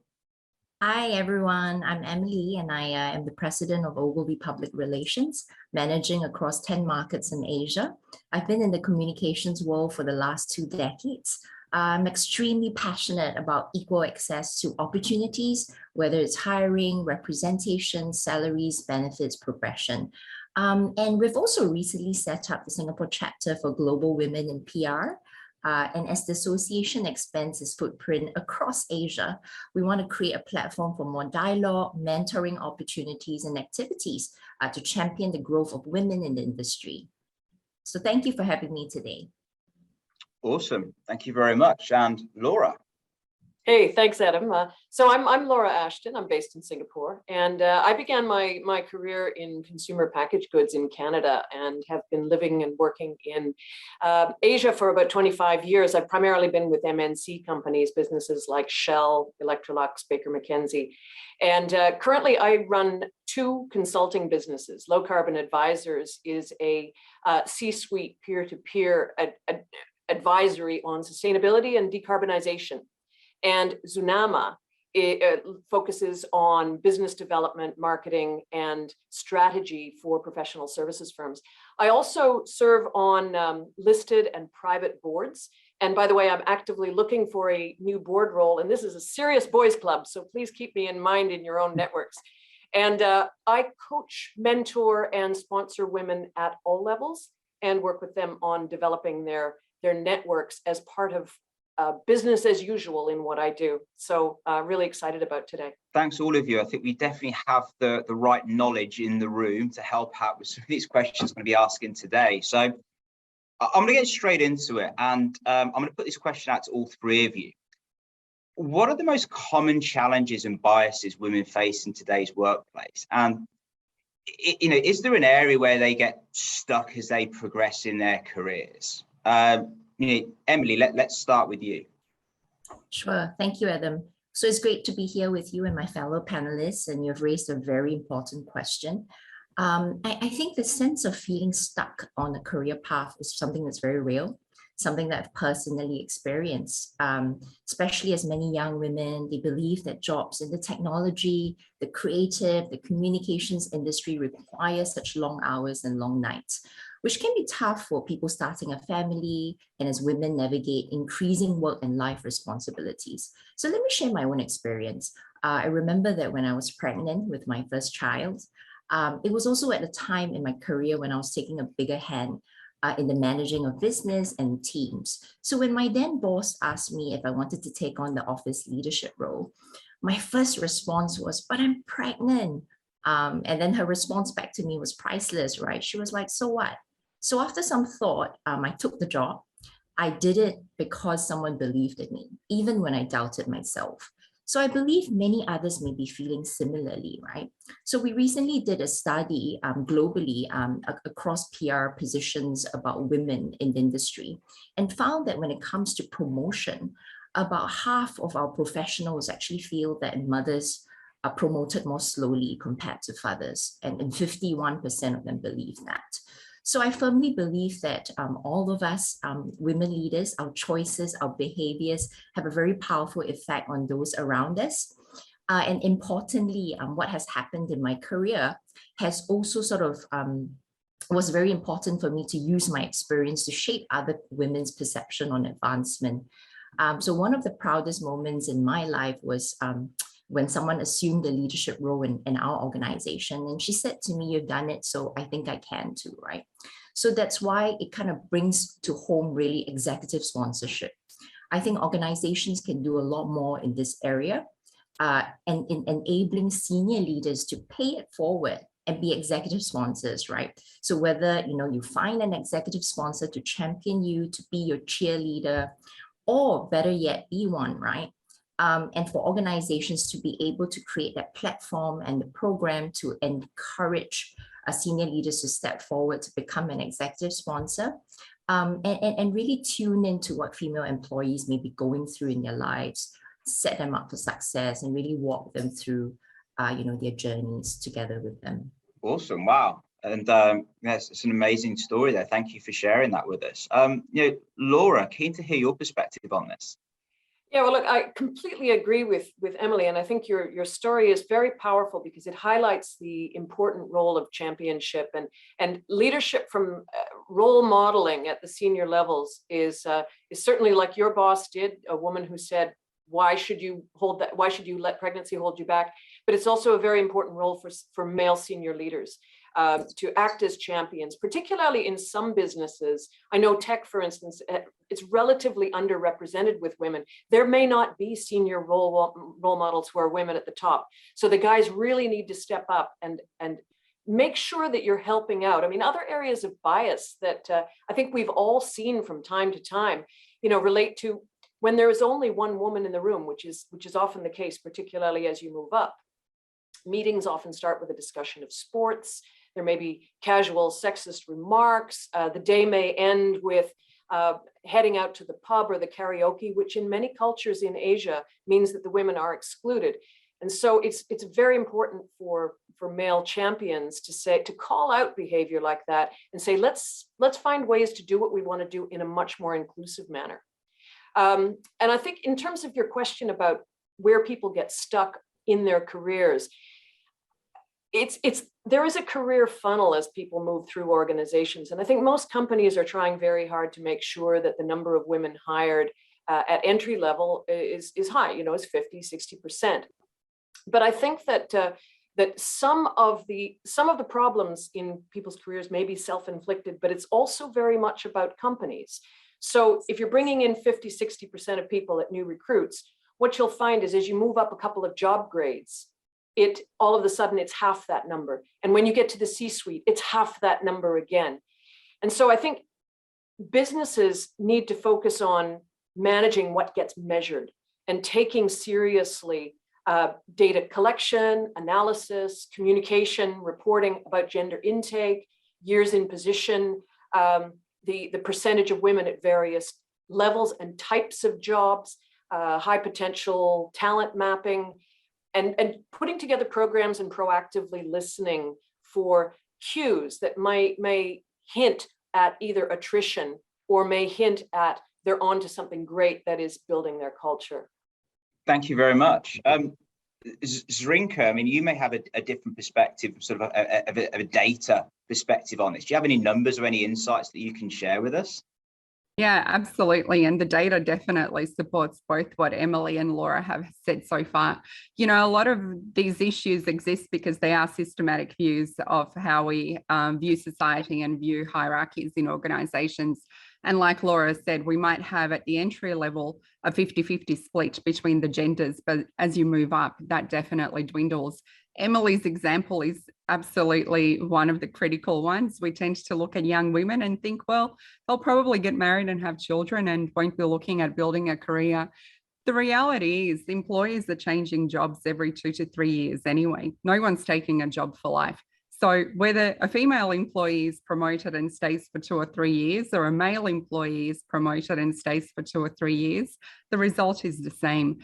Hi, everyone. I'm Emily, and I am the president of Ogilvy Public Relations, managing across 10 markets in Asia. I've been in the communications world for the last 2 decades. I'm extremely passionate about equal access to opportunities, whether it's hiring, representation, salaries, benefits, progression. And we've also recently set up the Singapore chapter for global women in PR. And as the association expands its footprint across Asia, we want to create a platform for more dialogue, mentoring opportunities, and activities to champion the growth of women in the industry. So thank you for having me today. Awesome. Thank you very much. And Laura. Hey, thanks, Adam. So I'm Laura Ashton. I'm based in Singapore, and I began my career in consumer packaged goods in Canada and have been living and working in Asia for about 25 years. I've primarily been with MNC companies, businesses like Shell, Electrolux, Baker McKenzie. And currently I run 2 consulting businesses. Low Carbon Advisors is a C-suite peer-to-peer advisory on sustainability and decarbonization. And Zunama focuses on business development, marketing, and strategy for professional services firms. I also serve on listed and private boards. And by the way, I'm actively looking for a new board role. And this is a serious boys club, so please keep me in mind in your own networks. And I coach, mentor, and sponsor women at all levels and work with them on developing their networks as part of business as usual in what I do. So really excited about today. Thanks all of you. I think we definitely have the right knowledge in the room to help out with some of these questions I'm going to be asking today. So I'm going to get straight into it, and I'm going to put this question out to all 3 of you. What are the most common challenges and biases women face in today's workplace? And is there an area where they get stuck as they progress in their careers? Emily, let's start with you. Sure. Thank you, Adam. So it's great to be here with you and my fellow panelists, and you've raised a very important question. I think the sense of feeling stuck on a career path is something that's very real, something that I've personally experienced, especially as many young women. They believe that jobs in the technology, the creative, the communications industry require such long hours and long nights, which can be tough for people starting a family and as women navigate increasing work and life responsibilities. So let me share my own experience. I remember that when I was pregnant with my first child, it was also at a time in my career when I was taking a bigger hand in the managing of business and teams. So when my then boss asked me if I wanted to take on the office leadership role, my first response was, but I'm pregnant. And then her response back to me was priceless, right? She was like, so what? So after some thought, I took the job. I did it because someone believed in me, even when I doubted myself. So I believe many others may be feeling similarly, right? So we recently did a study globally across PR positions about women in the industry and found that when it comes to promotion, about half of our professionals actually feel that mothers are promoted more slowly compared to fathers, and 51% of them believe that. So I firmly believe that all of us, women leaders, our choices, our behaviors have a very powerful effect on those around us. And importantly, what has happened in my career has also sort of was very important for me to use my experience to shape other women's perception on advancement. So one of the proudest moments in my life was when someone assumed the leadership role in our organization. And she said to me, you've done it, so I think I can too, right? So that's why it kind of brings to home really executive sponsorship. I think organizations can do a lot more in this area and in enabling senior leaders to pay it forward and be executive sponsors, right? So whether you find an executive sponsor to champion you, to be your cheerleader, or better yet, be one, right? And for organizations to be able to create that platform and the program to encourage senior leaders to step forward to become an executive sponsor and really tune into what female employees may be going through in their lives, set them up for success, and really walk them through their journeys together with them. Awesome. Wow. And yes, it's an amazing story there. Thank you for sharing that with us. Laura, keen to hear your perspective on this. Yeah, well, look, I completely agree with Emily, and I think your story is very powerful because it highlights the important role of championship and leadership from role modeling at the senior levels is certainly like your boss did, a woman who said, why should you hold that? Why should you let pregnancy hold you back? But it's also a very important role for male senior leaders to act as champions, particularly in some businesses. I know tech, for instance, it's relatively underrepresented with women. There may not be senior role models who are women at the top. So the guys really need to step up and make sure that you're helping out. I mean, other areas of bias that I think we've all seen from time to time, relate to when there is only one woman in the room, which is often the case, particularly as you move up. Meetings often start with a discussion of sports. There may be casual sexist remarks. The day may end with heading out to the pub or the karaoke, which in many cultures in Asia means that the women are excluded. And so it's very important for male champions to call out behavior like that and say, let's find ways to do what we want to do in a much more inclusive manner. And I think in terms of your question about where people get stuck in their careers, there is a career funnel as people move through organizations. And I think most companies are trying very hard to make sure that the number of women hired at entry level is high, is 50, 60%. But I think that some of the problems in people's careers may be self-inflicted, but it's also very much about companies. So if you're bringing in 50, 60% of people at new recruits, what you'll find is as you move up a couple of job grades, all of a sudden it's half that number. And when you get to the C-suite, it's half that number again. And so I think businesses need to focus on managing what gets measured and taking seriously data collection, analysis, communication, reporting about gender intake, years in position, the percentage of women at various levels and types of jobs, high potential talent mapping, and putting together programs and proactively listening for cues that may hint at either attrition or may hint at they're onto something great that is building their culture. Thank you very much. Zrinka, I mean, you may have a different perspective, sort of a data perspective on this. Do you have any numbers or any insights that you can share with us? Yeah, absolutely. And the data definitely supports both what Emily and Laura have said so far. You know, a lot of these issues exist because they are systematic views of how we view society and view hierarchies in organizations. And like Laura said, we might have at the entry level a 50-50 split between the genders, but as you move up, that definitely dwindles. Emily's example is absolutely one of the critical ones. We tend to look at young women and think, well, they'll probably get married and have children and won't be looking at building a career. The reality is employers are changing jobs every 2 to 3 years anyway. No one's taking a job for life. So whether a female employee is promoted and stays for 2 or 3 years, or a male employee is promoted and stays for 2 or 3 years, the result is the same.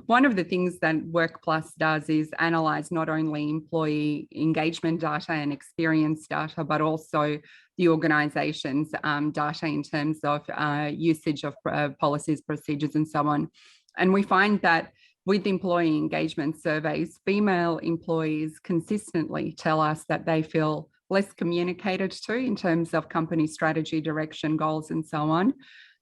One of the things that WorkPlus does is analyse not only employee engagement data and experience data, but also the organisation's data in terms of usage of policies, procedures, and so on. And we find that with employee engagement surveys, female employees consistently tell us that they feel less communicated to in terms of company strategy, direction, goals, and so on.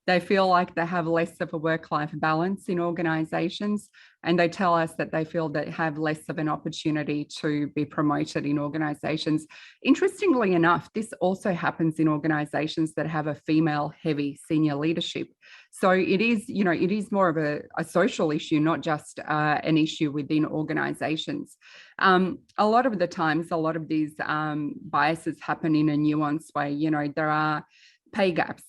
They feel like they have less of a work-life balance in organizations, and they tell us that they feel they have less of an opportunity to be promoted in organizations. Interestingly enough, this also happens in organizations that have a female-heavy senior leadership. So it is, you know, it is more of a social issue, not just an issue within organizations. A lot of the times, a lot of these biases happen in a nuanced way. You know, there are pay gaps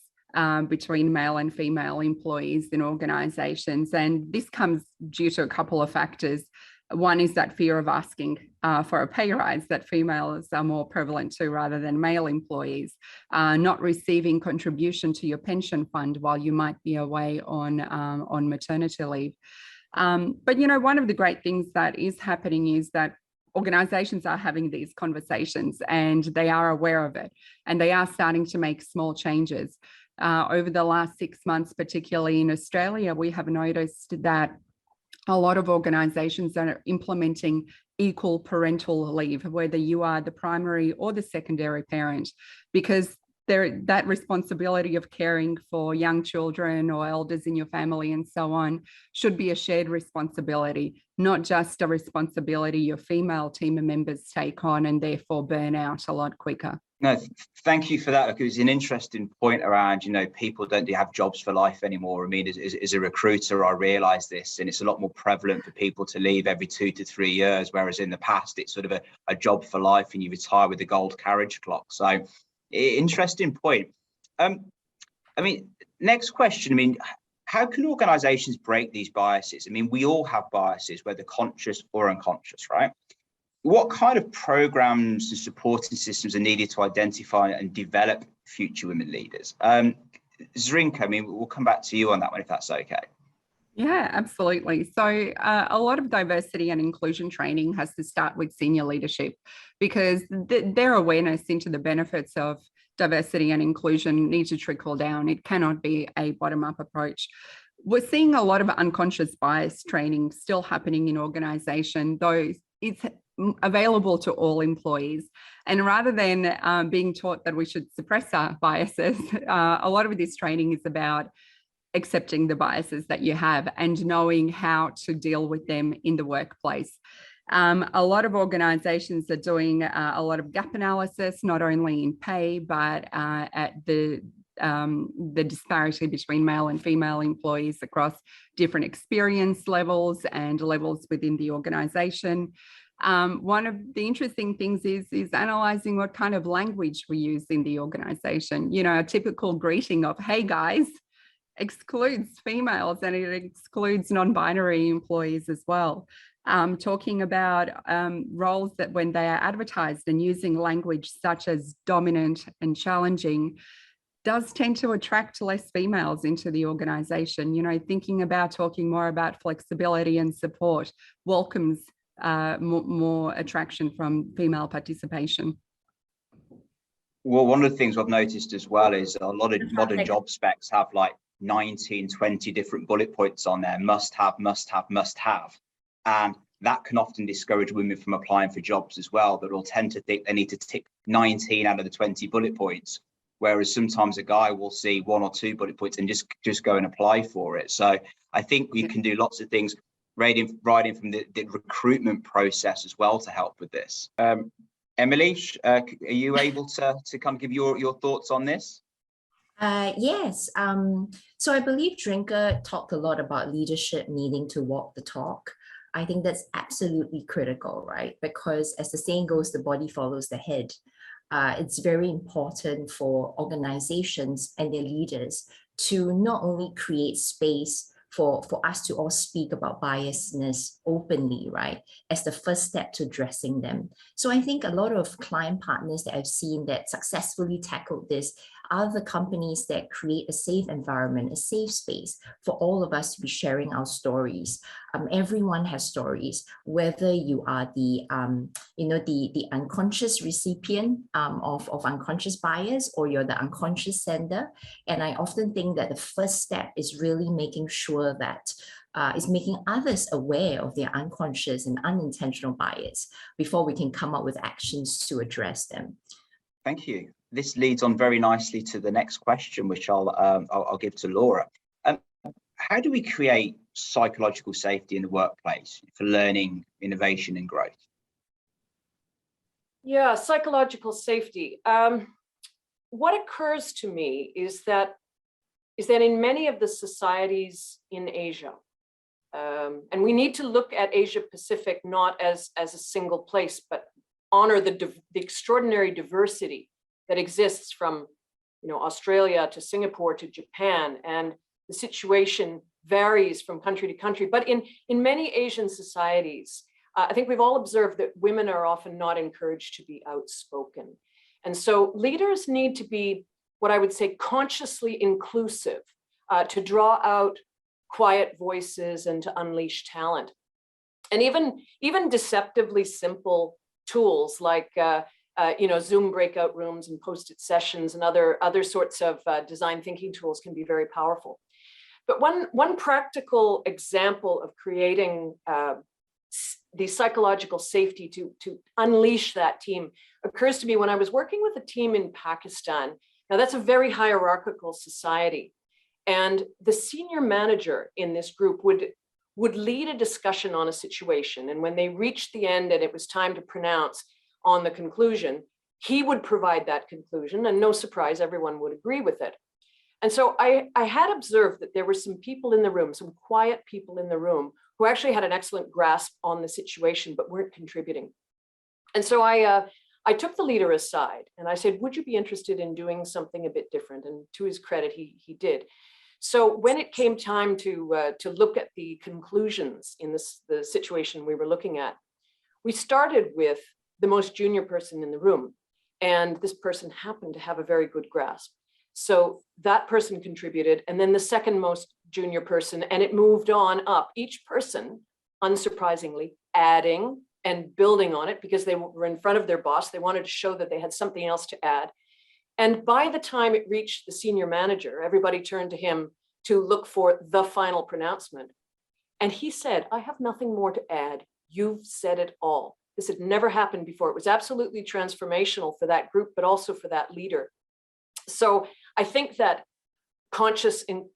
between male and female employees in organizations. And this comes due to a couple of factors. One is that fear of asking for a pay rise that females are more prevalent to rather than male employees, not receiving contribution to your pension fund while you might be away on maternity leave. But, you know, one of the great things that is happening is that organizations are having these conversations and they are aware of it, and they are starting to make small changes. Over the last 6 months, particularly in Australia, we have noticed that a lot of organizations are implementing equal parental leave, whether you are the primary or the secondary parent, because that responsibility of caring for young children or elders in your family and so on should be a shared responsibility, not just a responsibility your female team members take on and therefore burn out a lot quicker. No, thank you for that. It was an interesting point around, you know, people don't have jobs for life anymore. I mean, as a recruiter, I realise this, and it's a lot more prevalent for people to leave every 2 to 3 years, whereas in the past, it's sort of a job for life and you retire with the gold carriage clock. So interesting point. I mean, next question. I mean, how can organisations break these biases? I mean, we all have biases, whether conscious or unconscious, right? What kind of programs and supporting systems are needed to identify and develop future women leaders? Zrinka, I mean, we'll come back to you on that one, if that's okay. Yeah, absolutely. So a lot of diversity and inclusion training has to start with senior leadership, because their awareness into the benefits of diversity and inclusion needs to trickle down. It cannot be a bottom-up approach. We're seeing a lot of unconscious bias training still happening in organization, though it's available to all employees. And rather than being taught that we should suppress our biases, a lot of this training is about accepting the biases that you have and knowing how to deal with them in the workplace. A lot of organizations are doing a lot of gap analysis, not only in pay, but at the disparity between male and female employees across different experience levels and levels within the organization. One of the interesting things is analysing what kind of language we use in the organisation. You know, a typical greeting of, "Hey guys," excludes females and it excludes non-binary employees as well. Talking about roles that when they are advertised and using language such as dominant and challenging does tend to attract less females into the organisation. You know, thinking about talking more about flexibility and support welcomes more attraction from female participation. Well, one of the things I've noticed as well is a lot of modern job specs have like 19, 20 different bullet points on there, must have, must have, must have. And that can often discourage women from applying for jobs as well, that will tend to think they need to tick 19 out of the 20 bullet points. whereas sometimes a guy will see 1 or 2 bullet points and just go and apply for it. So I think we can do lots of things right in from the recruitment process as well to help with this. Emily, are you able to come give your thoughts on this? Yes. So I believe Drinker talked a lot about leadership needing to walk the talk. I think that's absolutely critical, right? Because as the saying goes, the body follows the head. It's very important for organizations and their leaders to not only create space for us to all speak about biasness openly, right, as the first step to addressing them. So I think a lot of client partners that I've seen that successfully tackled this are the companies that create a safe environment, a safe space for all of us to be sharing our stories. Everyone has stories, whether you are the unconscious recipient of unconscious bias, or you're the unconscious sender. And I often think that the first step is really making sure that is making others aware of their unconscious and unintentional bias before we can come up with actions to address them. Thank you. This leads on very nicely to the next question, which I'll give to Laura. How do we create psychological safety in the workplace for learning, innovation, and growth? Yeah, psychological safety. What occurs to me is that in many of the societies in Asia, and we need to look at Asia Pacific not as a single place, but honor the extraordinary diversity that exists from, Australia to Singapore to Japan, and the situation varies from country to country. But in many Asian societies, I think we've all observed that women are often not encouraged to be outspoken. And so leaders need to be, what I would say, consciously inclusive, to draw out quiet voices and to unleash talent. And even deceptively simple tools like Zoom breakout rooms and post-it sessions and other sorts of design thinking tools can be very powerful. But one practical example of creating the psychological safety to unleash that team occurs to me when I was working with a team in Pakistan. Now that's a very hierarchical society, and the senior manager in this group would lead a discussion on a situation, and when they reached the end and it was time to pronounce on the conclusion, he would provide that conclusion, and no surprise, everyone would agree with it. And so I had observed that there were some people in the room, some quiet people in the room, who actually had an excellent grasp on the situation, but weren't contributing. And so I took the leader aside and I said, would you be interested in doing something a bit different? And to his credit, he did. So when it came time to look at the conclusions in the situation we were looking at, we started with the most junior person in the room. And this person happened to have a very good grasp. So that person contributed, and then the second most junior person, and it moved on up. Each person, unsurprisingly, adding and building on it because they were in front of their boss. They wanted to show that they had something else to add. And by the time it reached the senior manager, everybody turned to him to look for the final pronouncement. And he said, I have nothing more to add. You've said it all. This had never happened before. It was absolutely transformational for that group, but also for that leader. So I think that consciously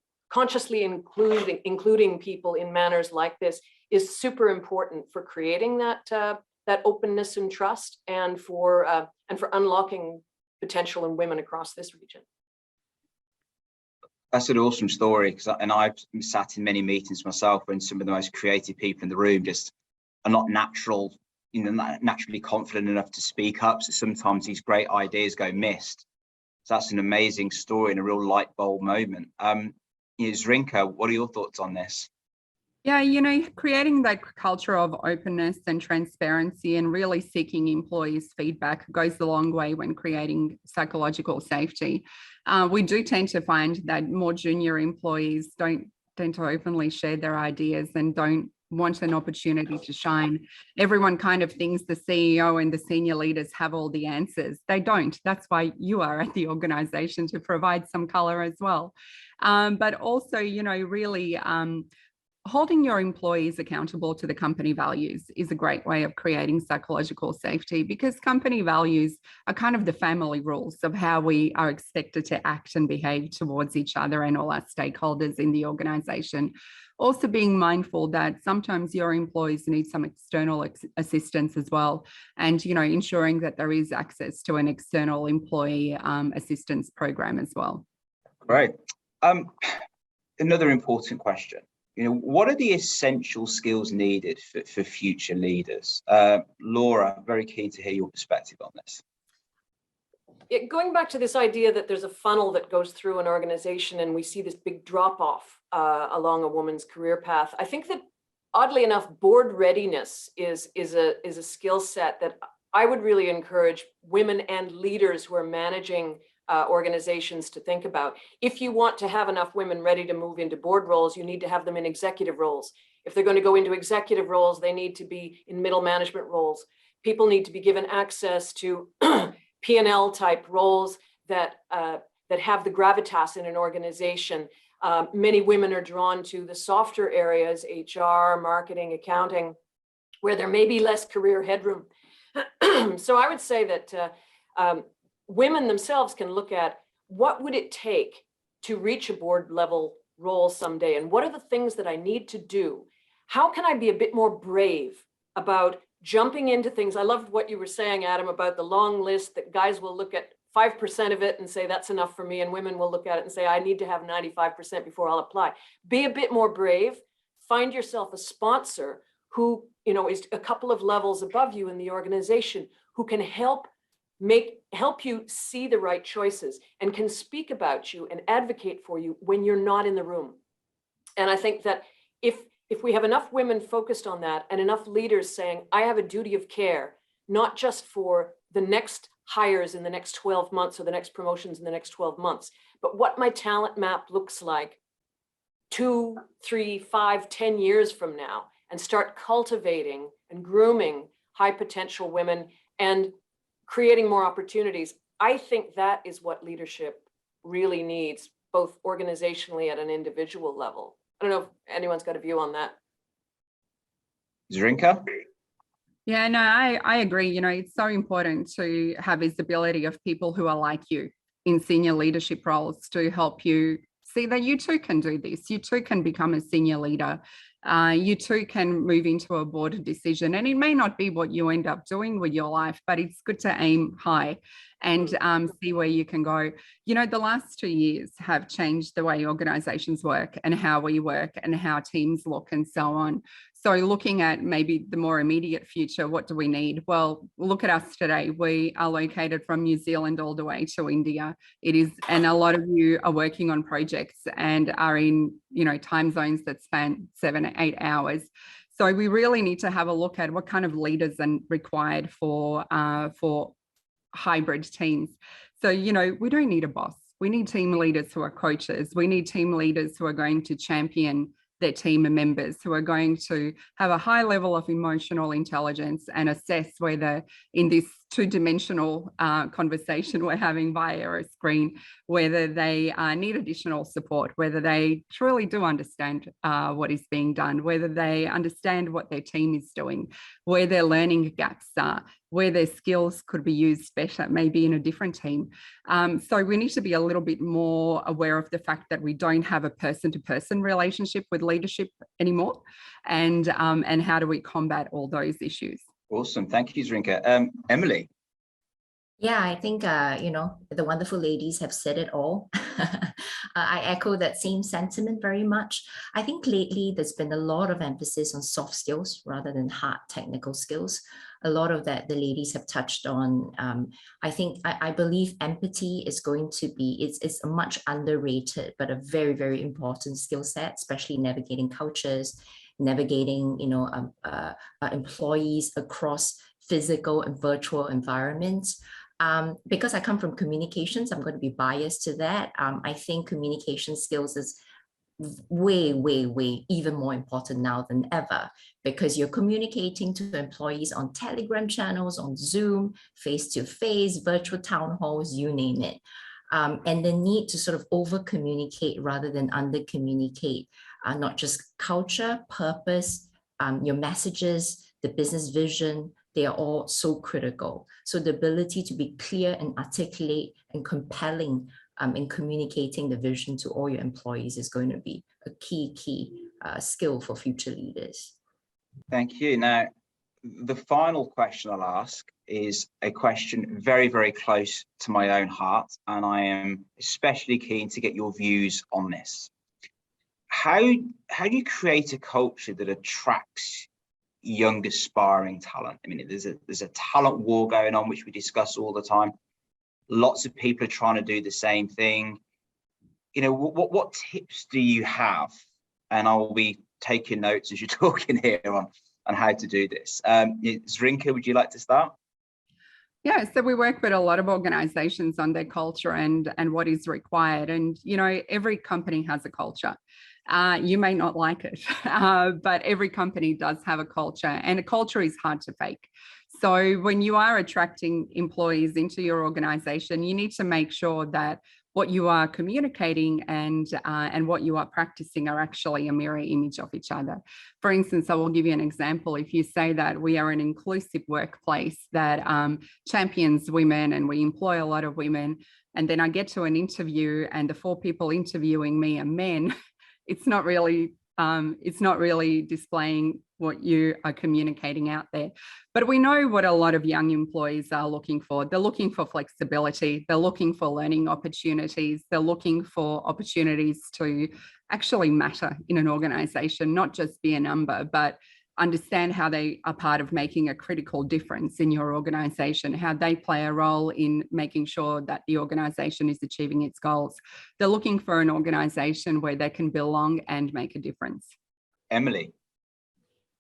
including people in manners like this is super important for creating that openness and trust, and for unlocking potential in women across this region. That's an awesome story, and I've sat in many meetings myself when some of the most creative people in the room just are not naturally confident enough to speak up. So sometimes these great ideas go missed. So that's an amazing story and a real light bulb moment. Zrinka, what are your thoughts on this? Yeah, creating that culture of openness and transparency and really seeking employees' feedback goes a long way when creating psychological safety. We do tend to find that more junior employees don't tend to openly share their ideas and don't want an opportunity to shine. Everyone kind of thinks the CEO and the senior leaders have all the answers. They don't. That's why you are at the organization, to provide some color as well. But also, really holding your employees accountable to the company values is a great way of creating psychological safety, because company values are kind of the family rules of how we are expected to act and behave towards each other and all our stakeholders in the organization. Also being mindful that sometimes your employees need some external assistance as well, and ensuring that there is access to an external employee assistance program as well. Great. Another important question. What are the essential skills needed for future leaders? Laura, very keen to hear your perspective on this. Going back to this idea that there's a funnel that goes through an organization and we see this big drop off along a woman's career path, I think that oddly enough, board readiness is a skill set that I would really encourage women and leaders who are managing organizations to think about. If you want to have enough women ready to move into board roles, you need to have them in executive roles. If they're going to go into executive roles, they need to be in middle management roles. People need to be given access to P&L type roles that have the gravitas in an organization. Many women are drawn to the softer areas, HR, marketing, accounting, where there may be less career headroom. So I would say that women themselves can look at what would it take to reach a board level role someday, and what are the things that I need to do? How can I be a bit more brave about jumping into things? I loved what you were saying, Adam, about the long list that guys will look at 5% of it and say that's enough for me, and women will look at it and say I need to have 95% before I'll apply. Be a bit more brave. Find yourself a sponsor who is a couple of levels above you in the organization, who can help you see the right choices and can speak about you and advocate for you when you're not in the room. And I think that if we have enough women focused on that and enough leaders saying, I have a duty of care, not just for the next hires in the next 12 months or the next promotions in the next 12 months, but what my talent map looks like 2, 3, 5, 10 years from now, and start cultivating and grooming high potential women and creating more opportunities. I think that is what leadership really needs, both organizationally at an individual level. I don't know if anyone's got a view on that. Zrinka? Yeah, no, I agree. It's so important to have visibility of people who are like you in senior leadership roles to help you see that you too can do this. You too can become a senior leader. You too can move into a board decision. And it may not be what you end up doing with your life, but it's good to aim high and see where you can go. The last 2 years have changed the way organizations work and how we work and how teams look and so on. So looking at maybe the more immediate future, what do we need? Well, look at us today. We are located from New Zealand all the way to India. And a lot of you are working on projects and are in, time zones that span 7 or 8 hours. So we really need to have a look at what kind of leaders are required for hybrid teams. So, we don't need a boss. We need team leaders who are coaches. We need team leaders who are going to champion their team members, who are going to have a high level of emotional intelligence and assess whether in this two-dimensional conversation we're having via a screen, whether they need additional support, whether they truly do understand what is being done, whether they understand what their team is doing, where their learning gaps are, where their skills could be used better, maybe in a different team. So we need to be a little bit more aware of the fact that we don't have a person-to-person relationship with leadership anymore, and how do we combat all those issues? Awesome. Thank you, Zrinka. Emily? Yeah, I think, the wonderful ladies have said it all. I echo that same sentiment very much. I think lately there's been a lot of emphasis on soft skills rather than hard technical skills. A lot of that the ladies have touched on. I believe empathy is going to be, it's a much underrated, but a very, very important skill set, especially navigating cultures, navigating, employees across physical and virtual environments. Because I come from communications, I'm going to be biased to that. I think communication skills is way, way, way even more important now than ever, because you're communicating to employees on Telegram channels, on Zoom, face-to-face, virtual town halls, you name it. and the need to sort of over communicate rather than under communicate, not just culture, purpose, your messages, the business vision, they are all so critical. So the ability to be clear and articulate and compelling in communicating the vision to all your employees is going to be a key skill for future leaders. Thank you. Now, the final question I'll ask is a question very, very close to my own heart, and I am especially keen to get your views on this. How do you create a culture that attracts young aspiring talent? I mean, there's a talent war going on, which we discuss all the time. Lots of people are trying to do the same thing. You know, what tips do you have? And I will be taking notes as you're talking here on how to do this. Zrinka, would you like to start? Yeah, so we work with a lot of organizations on their culture and what is required. And, you know, every company has a culture. You may not like it, but every company does have a culture, and a culture is hard to fake. So when you are attracting employees into your organization, you need to make sure that what you are communicating and what you are practicing are actually a mirror image of each other. For instance, I will give you an example. If you say that we are an inclusive workplace that champions women and we employ a lot of women, and then I get to an interview and the 4 people interviewing me are men, it's not really displaying what you are communicating out there. But we know what a lot of young employees are looking for. They're looking for flexibility. They're looking for learning opportunities. They're looking for opportunities to actually matter in an organization, not just be a number, but understand how they are part of making a critical difference in your organization, how they play a role in making sure that the organization is achieving its goals. They're looking for an organization where they can belong and make a difference. Emily.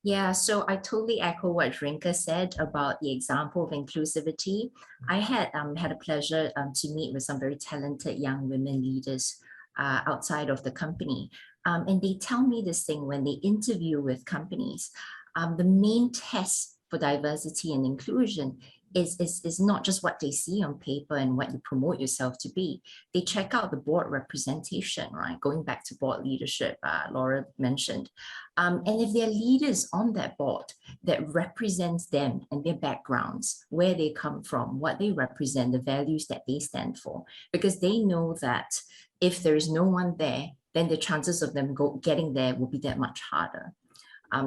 Yeah, so I totally echo what Rinka said about the example of inclusivity. I had a pleasure to meet with some very talented young women leaders outside of the company. And they tell me this thing when they interview with companies. The main test for diversity and inclusion is not just what they see on paper and what you promote yourself to be. They check out the board representation, right? Going back to board leadership, Laura mentioned. And if there are leaders on that board that represents them and their backgrounds, where they come from, what they represent, the values that they stand for, because they know that if there is no one there, then the chances of them getting there will be that much harder.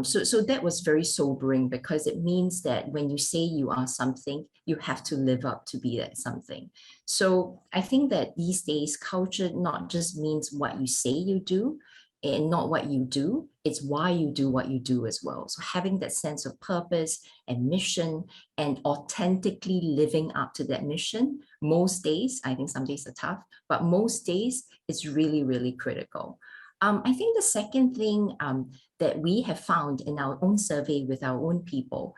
So that was very sobering, because it means that when you say you are something, you have to live up to be that something. So I think that these days, culture not just means what you say you do and not what you do, it's why you do what you do as well. So having that sense of purpose and mission and authentically living up to that mission, most days, I think some days are tough, but most days it's really, really critical. I think the second thing that we have found in our own survey with our own people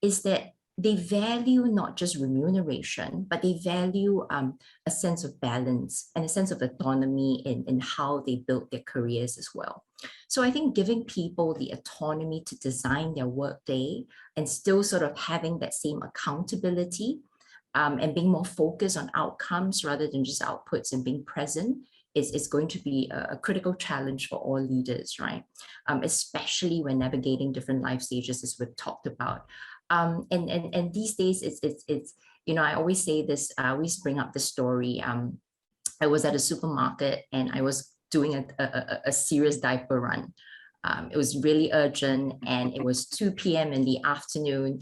is that they value not just remuneration, but they value a sense of balance and a sense of autonomy in how they build their careers as well. So I think giving people the autonomy to design their workday and still sort of having that same accountability and being more focused on outcomes rather than just outputs and being present is going to be a critical challenge for all leaders, right? Especially when navigating different life stages, as we've talked about. And these days, it's you know, I always say this, I always bring up the story. I was at a supermarket and I was doing a serious diaper run. It was really urgent and it was 2 p.m. in the afternoon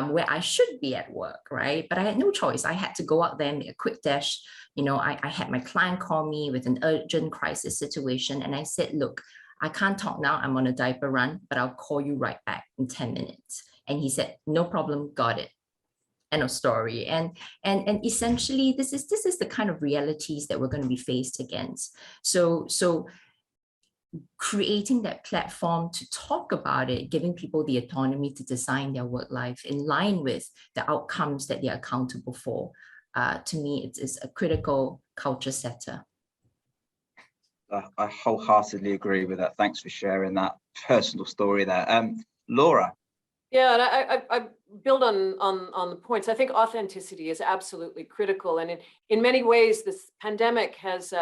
where I should be at work, right? But I had no choice. I had to go out there and make a quick dash. You know, I had my client call me with an urgent crisis situation. And I said, look, I can't talk now. I'm on a diaper run, but I'll call you right back in 10 minutes. And he said, no problem, got it. End of story. And essentially, this is the kind of realities that we're going to be faced against. So creating that platform to talk about it, giving people the autonomy to design their work life in line with the outcomes that they're accountable for, to me, it's a critical culture setter. I wholeheartedly agree with that. Thanks for sharing that personal story there. Laura. Yeah, and build on the points. I think authenticity is absolutely critical, and in many ways, this pandemic has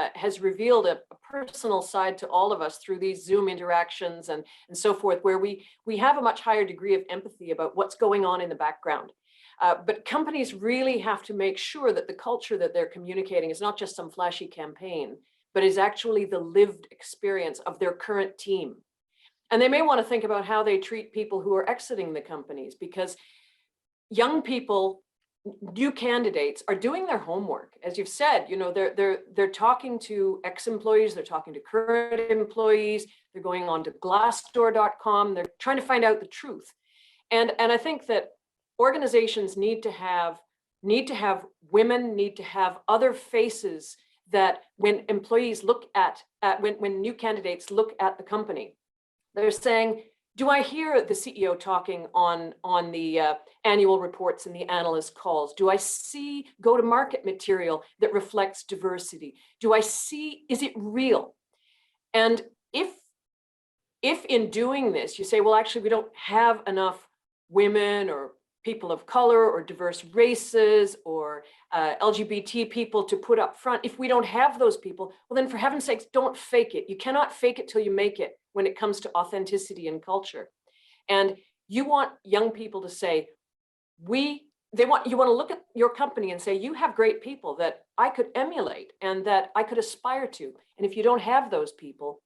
revealed a personal side to all of us through these Zoom interactions and so forth, where we have a much higher degree of empathy about what's going on in the background. But companies really have to make sure that the culture that they're communicating is not just some flashy campaign, but is actually the lived experience of their current team. And they may want to think about how they treat people who are exiting the companies, because young people, new candidates, are doing their homework. As you've said, you know, they're talking to ex-employees, they're talking to current employees, they're going on to glassdoor.com, they're trying to find out the truth. And I think that organizations need to have women, need to have other faces, that when employees look at when new candidates look at the company, they're saying, do I hear the CEO talking on the annual reports and the analyst calls? Do I see go-to-market material that reflects diversity? Do I see, is it real? And if in doing this, you say, well, actually, we don't have enough women or people of color or diverse races or LGBT people to put up front, if we don't have those people, well, then for heaven's sakes, don't fake it. You cannot fake it till you make it when it comes to authenticity and culture. And you want young people to say, you want to look at your company and say, you have great people that I could emulate and that I could aspire to. And if you don't have those people,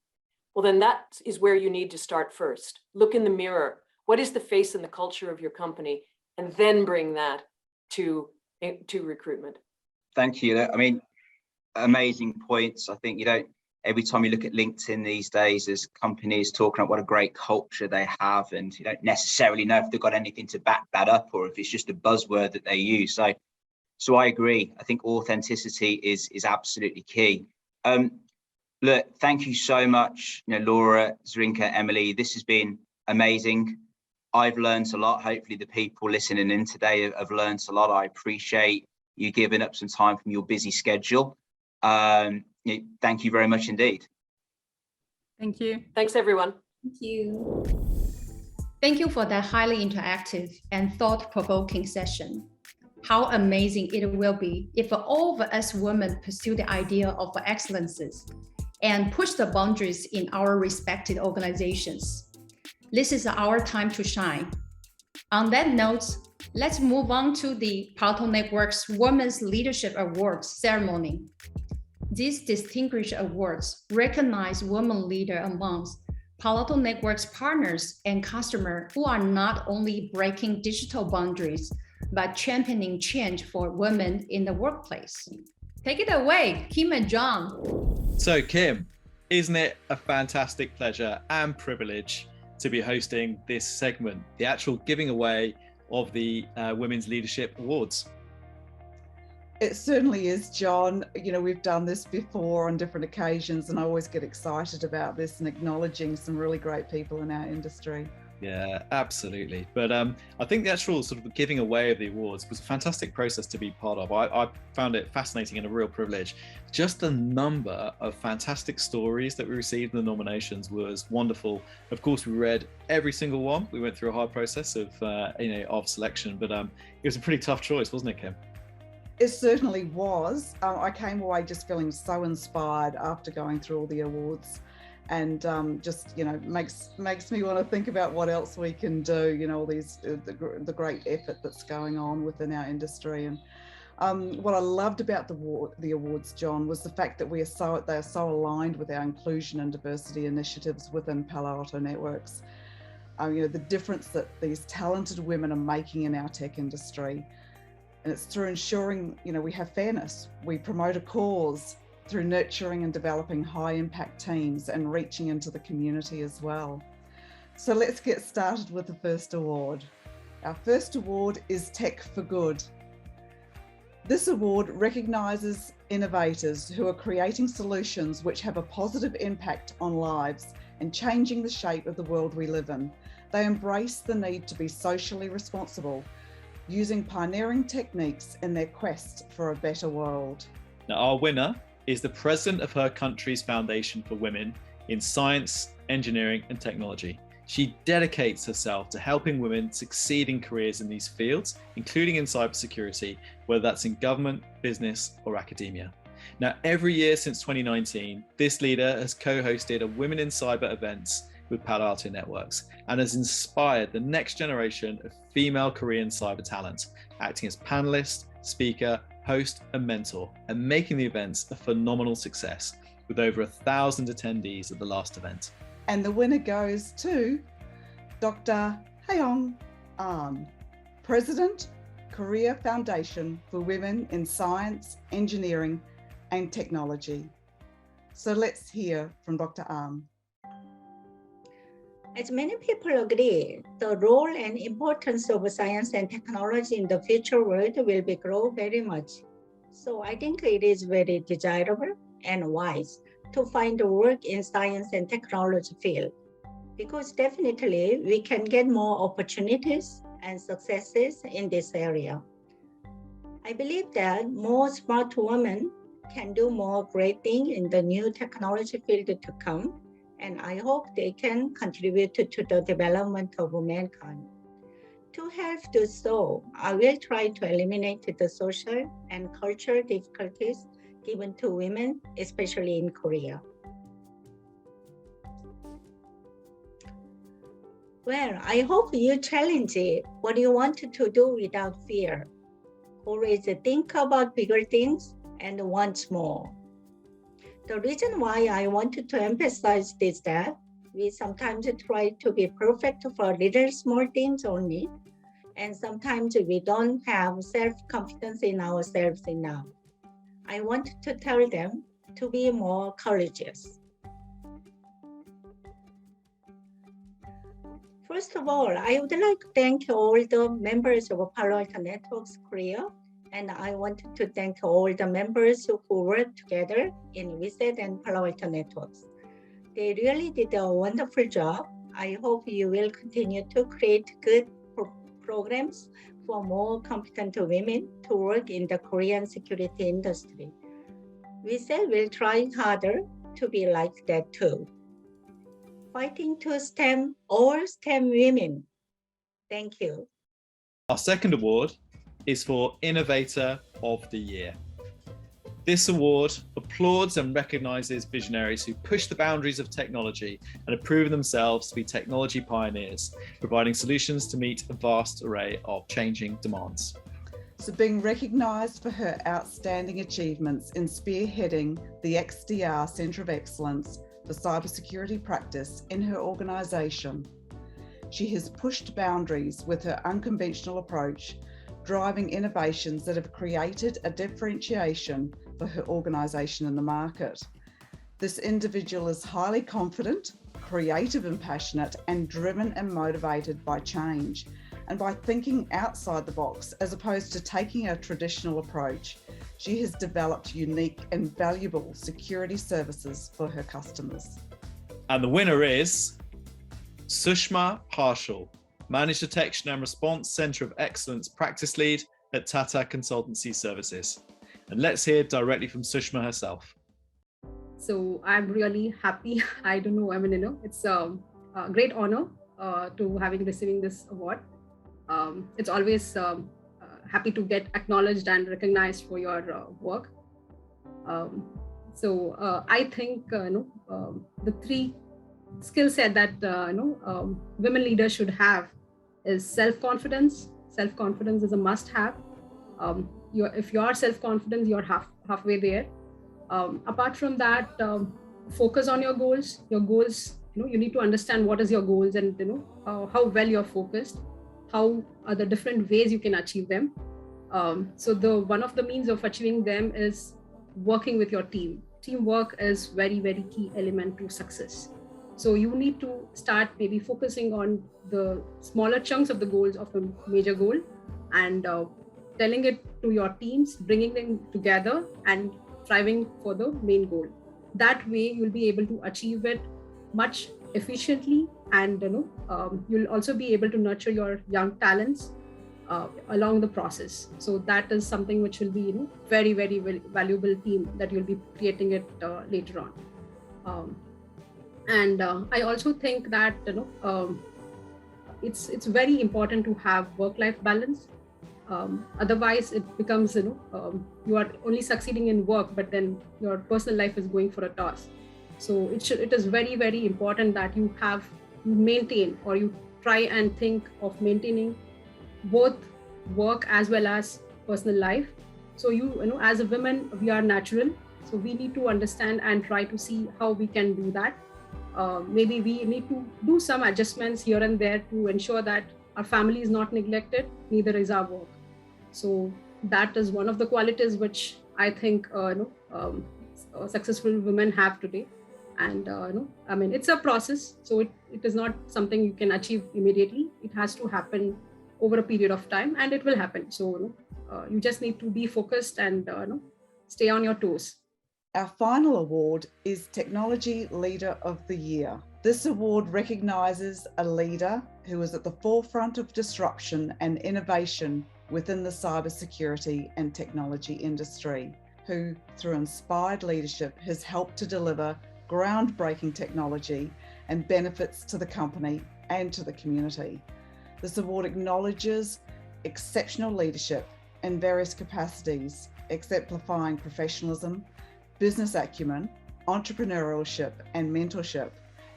well, then that is where you need to start first. Look in the mirror. What is the face and the culture of your company? And then bring that to recruitment. Thank you. I mean, amazing points. I think every time you look at LinkedIn these days, there's companies talking about what a great culture they have, and you don't necessarily know if they've got anything to back that up or if it's just a buzzword that they use. So I agree. I think authenticity is absolutely key. Look, thank you so much, Laura, Zrinka, Emily. This has been amazing. I've learned a lot. Hopefully the people listening in today have learned a lot. I appreciate you giving up some time from your busy schedule. Thank you very much indeed. Thank you. Thanks, everyone. Thank you. Thank you for that highly interactive and thought-provoking session. How amazing it will be if all of us women pursue the idea of excellences and push the boundaries in our respected organizations. This is our time to shine. On that note, let's move on to the Palo Alto Network's Women's Leadership Awards ceremony. These distinguished awards recognize women leaders amongst Palo Alto Network's partners and customers who are not only breaking digital boundaries, but championing change for women in the workplace. Take it away, Kim and John. So Kim, isn't it a fantastic pleasure and privilege to be hosting this segment, the actual giving away of the Women's Leadership Awards? It certainly is, John. We've done this before on different occasions, and I always get excited about this and acknowledging some really great people in our industry. Yeah, absolutely. But I think the actual sort of giving away of the awards was a fantastic process to be part of. I found it fascinating and a real privilege. Just the number of fantastic stories that we received in the nominations was wonderful. Of course, we read every single one. We went through a hard process of selection, but it was a pretty tough choice, wasn't it, Kim? It certainly was. I came away just feeling so inspired after going through all the awards. And just makes me want to think about what else we can do. All these the great effort that's going on within our industry. And what I loved about the awards, John, was the fact that they are so aligned with our inclusion and diversity initiatives within Palo Alto Networks. The difference that these talented women are making in our tech industry, and it's through ensuring we have fairness. We promote a cause through nurturing and developing high impact teams and reaching into the community as well. So let's get started with the first award. Our first award is Tech for Good. This award recognises innovators who are creating solutions which have a positive impact on lives and changing the shape of the world we live in. They embrace the need to be socially responsible, using pioneering techniques in their quest for a better world. Now, our winner is the president of her country's Foundation for Women in Science, Engineering and Technology. She dedicates herself to helping women succeed in careers in these fields, including in cybersecurity, whether that's in government, business, or academia. Now, every year since 2019, this leader has co-hosted a Women in Cyber events with Palo Alto Networks and has inspired the next generation of female Korean cyber talent, acting as panelist, speaker, host, and mentor, and making the events a phenomenal success with over 1,000 attendees at the last event. And the winner goes to Dr. Haeyoung Ahn, President, Korea Foundation for Women in Science, Engineering and Technology. So let's hear from Dr. Ahn. As many people agree, the role and importance of science and technology in the future world will be grow very much. So I think it is very desirable and wise to find work in science and technology field, because definitely we can get more opportunities and successes in this area. I believe that more smart women can do more great things in the new technology field to come, and I hope they can contribute to the development of mankind. To help do so, I will try to eliminate the social and cultural difficulties given to women, especially in Korea. Well, I hope you challenge what you want to do without fear. Always think about bigger things and want more. The reason why I wanted to emphasize this that we sometimes try to be perfect for little small things only, and sometimes we don't have self-confidence in ourselves enough. I want to tell them to be more courageous. First of all, I would like to thank all the members of Palo Alto Networks Korea, and I want to thank all the members who work together in WISET and Palo Alto Networks. They really did a wonderful job. I hope you will continue to create good programs for more competent women to work in the Korean security industry. WISET will try harder to be like that too. Fighting to STEM all STEM women. Thank you. Our second award is for Innovator of the Year. This award applauds and recognises visionaries who push the boundaries of technology and have proven themselves to be technology pioneers, providing solutions to meet a vast array of changing demands. So being recognised for her outstanding achievements in spearheading the XDR Centre of Excellence for Cybersecurity Practice in her organisation. She has pushed boundaries with her unconventional approach, driving innovations that have created a differentiation for her organisation in the market. This individual is highly confident, creative and passionate, and driven and motivated by change, and by thinking outside the box as opposed to taking a traditional approach. She has developed unique and valuable security services for her customers. And the winner is Sushma Harshal, Managed Detection and Response Centre of Excellence Practice Lead at Tata Consultancy Services. And let's hear directly from Sushma herself. So I'm really happy. I don't know, it's a great honor to receiving this award. It's always happy to get acknowledged and recognized for your work. I think the three skill set that women leaders should have is self-confidence. Self-confidence is a must-have. If you are self-confident, you're halfway there. Apart from that, focus on your goals. Your goals, you need to understand what is your goals and how well you're focused. How are the different ways you can achieve them. One of the means of achieving them is working with your team. Teamwork is very, very key element to success. So you need to start maybe focusing on the smaller chunks of the goals of the major goal and telling it to your teams, bringing them together and striving for the main goal. That way you'll be able to achieve it much efficiently, and you'll also be able to nurture your young talents along the process. So that is something which will be very, very valuable team that you'll be creating it later on. And I also think that it's very important to have work-life balance. Otherwise, it becomes you are only succeeding in work, but then your personal life is going for a toss. So it is very, very important that you maintain, or you try and think of maintaining both work as well as personal life. So as a woman, we are natural, so we need to understand and try to see how we can do that. Maybe we need to do some adjustments here and there to ensure that our family is not neglected, neither is our work. So that is one of the qualities which I think successful women have today. And I mean, it's a process, so it is not something you can achieve immediately. It has to happen over a period of time, and it will happen. So you just need to be focused and stay on your toes. Our final award is Technology Leader of the Year. This award recognises a leader who is at the forefront of disruption and innovation within the cybersecurity and technology industry, who, through inspired leadership, has helped to deliver groundbreaking technology and benefits to the company and to the community. This award acknowledges exceptional leadership in various capacities, exemplifying professionalism, business acumen, entrepreneurship and mentorship,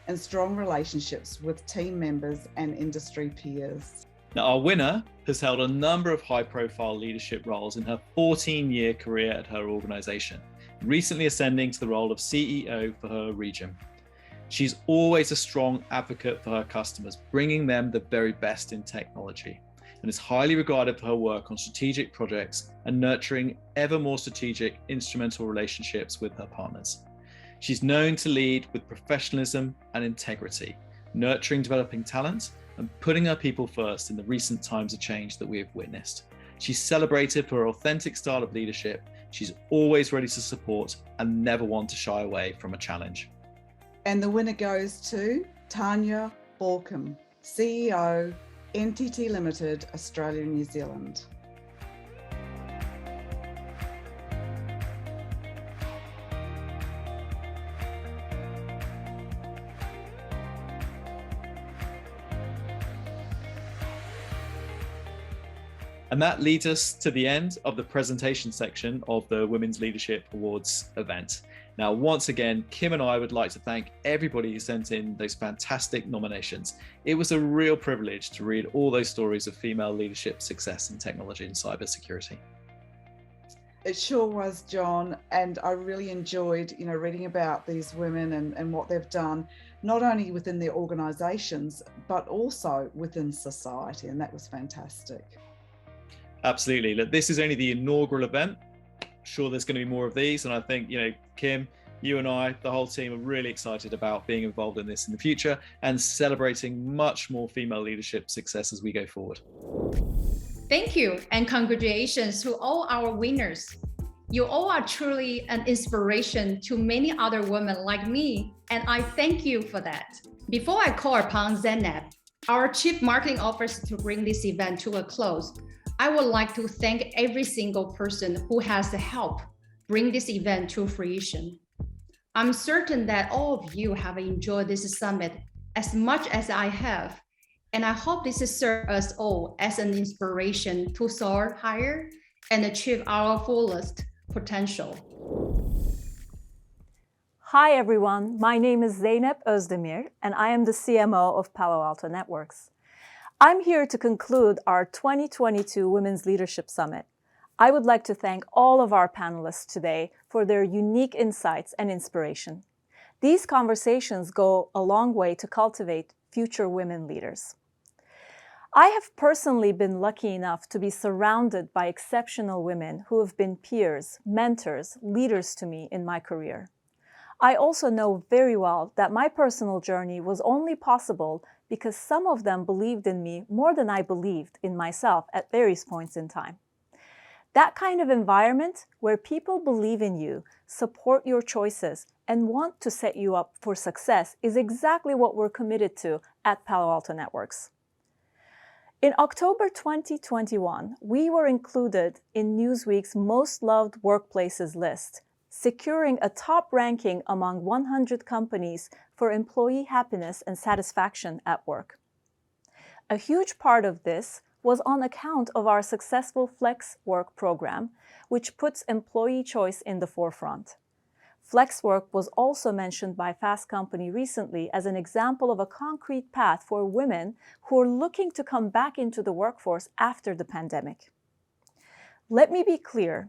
and strong relationships with team members and industry peers. Now, our winner has held a number of high-profile leadership roles in her 14-year career at her organisation, recently ascending to the role of CEO for her region. She's always a strong advocate for her customers, bringing them the very best in technology, and is highly regarded for her work on strategic projects and nurturing ever more strategic instrumental relationships with her partners. She's known to lead with professionalism and integrity, nurturing developing talent and putting her people first in the recent times of change that we have witnessed. She's celebrated for her authentic style of leadership. She's always ready to support and never one to shy away from a challenge. And the winner goes to Tanya Balcom, CEO, NTT Limited, Australia, New Zealand. And that leads us to the end of the presentation section of the Women's Leadership Awards event. Now, once again, Kim and I would like to thank everybody who sent in those fantastic nominations. It was a real privilege to read all those stories of female leadership success in technology and cybersecurity. It sure was, John, and I really enjoyed, reading about these women and what they've done, not only within their organisations, but also within society, and that was fantastic. Absolutely. Look, this is only the inaugural event. Sure, there's going to be more of these, and I think, Kim, you and I, the whole team, are really excited about being involved in this in the future and celebrating much more female leadership success as we go forward. Thank you, and congratulations to all our winners. You all are truly an inspiration to many other women like me, and I thank you for that. Before I call upon Zainab, our Chief Marketing Officer, to bring this event to a close, I would like to thank every single person who has helped bring this event to fruition. I'm certain that all of you have enjoyed this summit as much as I have, and I hope this has served us all as an inspiration to soar higher and achieve our fullest potential. Hi everyone, my name is Zeynep Özdemir, and I am the CMO of Palo Alto Networks. I'm here to conclude our 2022 Women's Leadership Summit. I would like to thank all of our panelists today for their unique insights and inspiration. These conversations go a long way to cultivate future women leaders. I have personally been lucky enough to be surrounded by exceptional women who have been peers, mentors, leaders to me in my career. I also know very well that my personal journey was only possible because some of them believed in me more than I believed in myself at various points in time. That kind of environment where people believe in you, support your choices, and want to set you up for success is exactly what we're committed to at Palo Alto Networks. In October 2021, we were included in Newsweek's Most Loved Workplaces list, securing a top ranking among 100 companies for employee happiness and satisfaction at work. A huge part of this was on account of our successful Flex Work program, which puts employee choice in the forefront. Flex Work was also mentioned by Fast Company recently as an example of a concrete path for women who are looking to come back into the workforce after the pandemic. Let me be clear,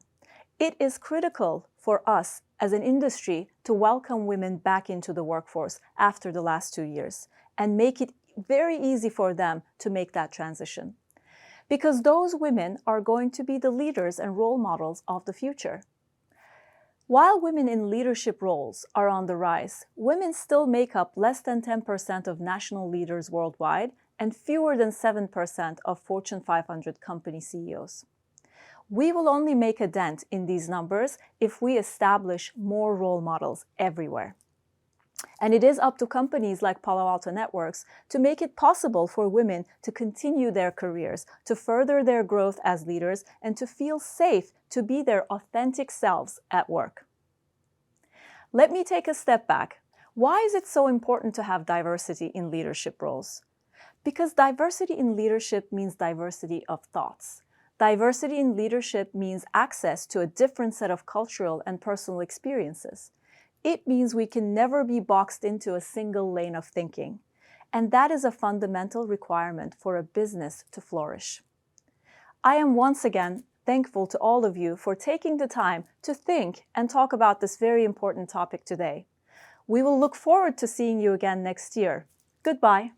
it is critical for us as an industry to welcome women back into the workforce after the last 2 years and make it very easy for them to make that transition. Because those women are going to be the leaders and role models of the future. While women in leadership roles are on the rise, women still make up less than 10% of national leaders worldwide and fewer than 7% of Fortune 500 company CEOs. We will only make a dent in these numbers if we establish more role models everywhere. And it is up to companies like Palo Alto Networks to make it possible for women to continue their careers, to further their growth as leaders, and to feel safe to be their authentic selves at work. Let me take a step back. Why is it so important to have diversity in leadership roles? Because diversity in leadership means diversity of thoughts. Diversity in leadership means access to a different set of cultural and personal experiences. It means we can never be boxed into a single lane of thinking. And that is a fundamental requirement for a business to flourish. I am once again thankful to all of you for taking the time to think and talk about this very important topic today. We will look forward to seeing you again next year. Goodbye.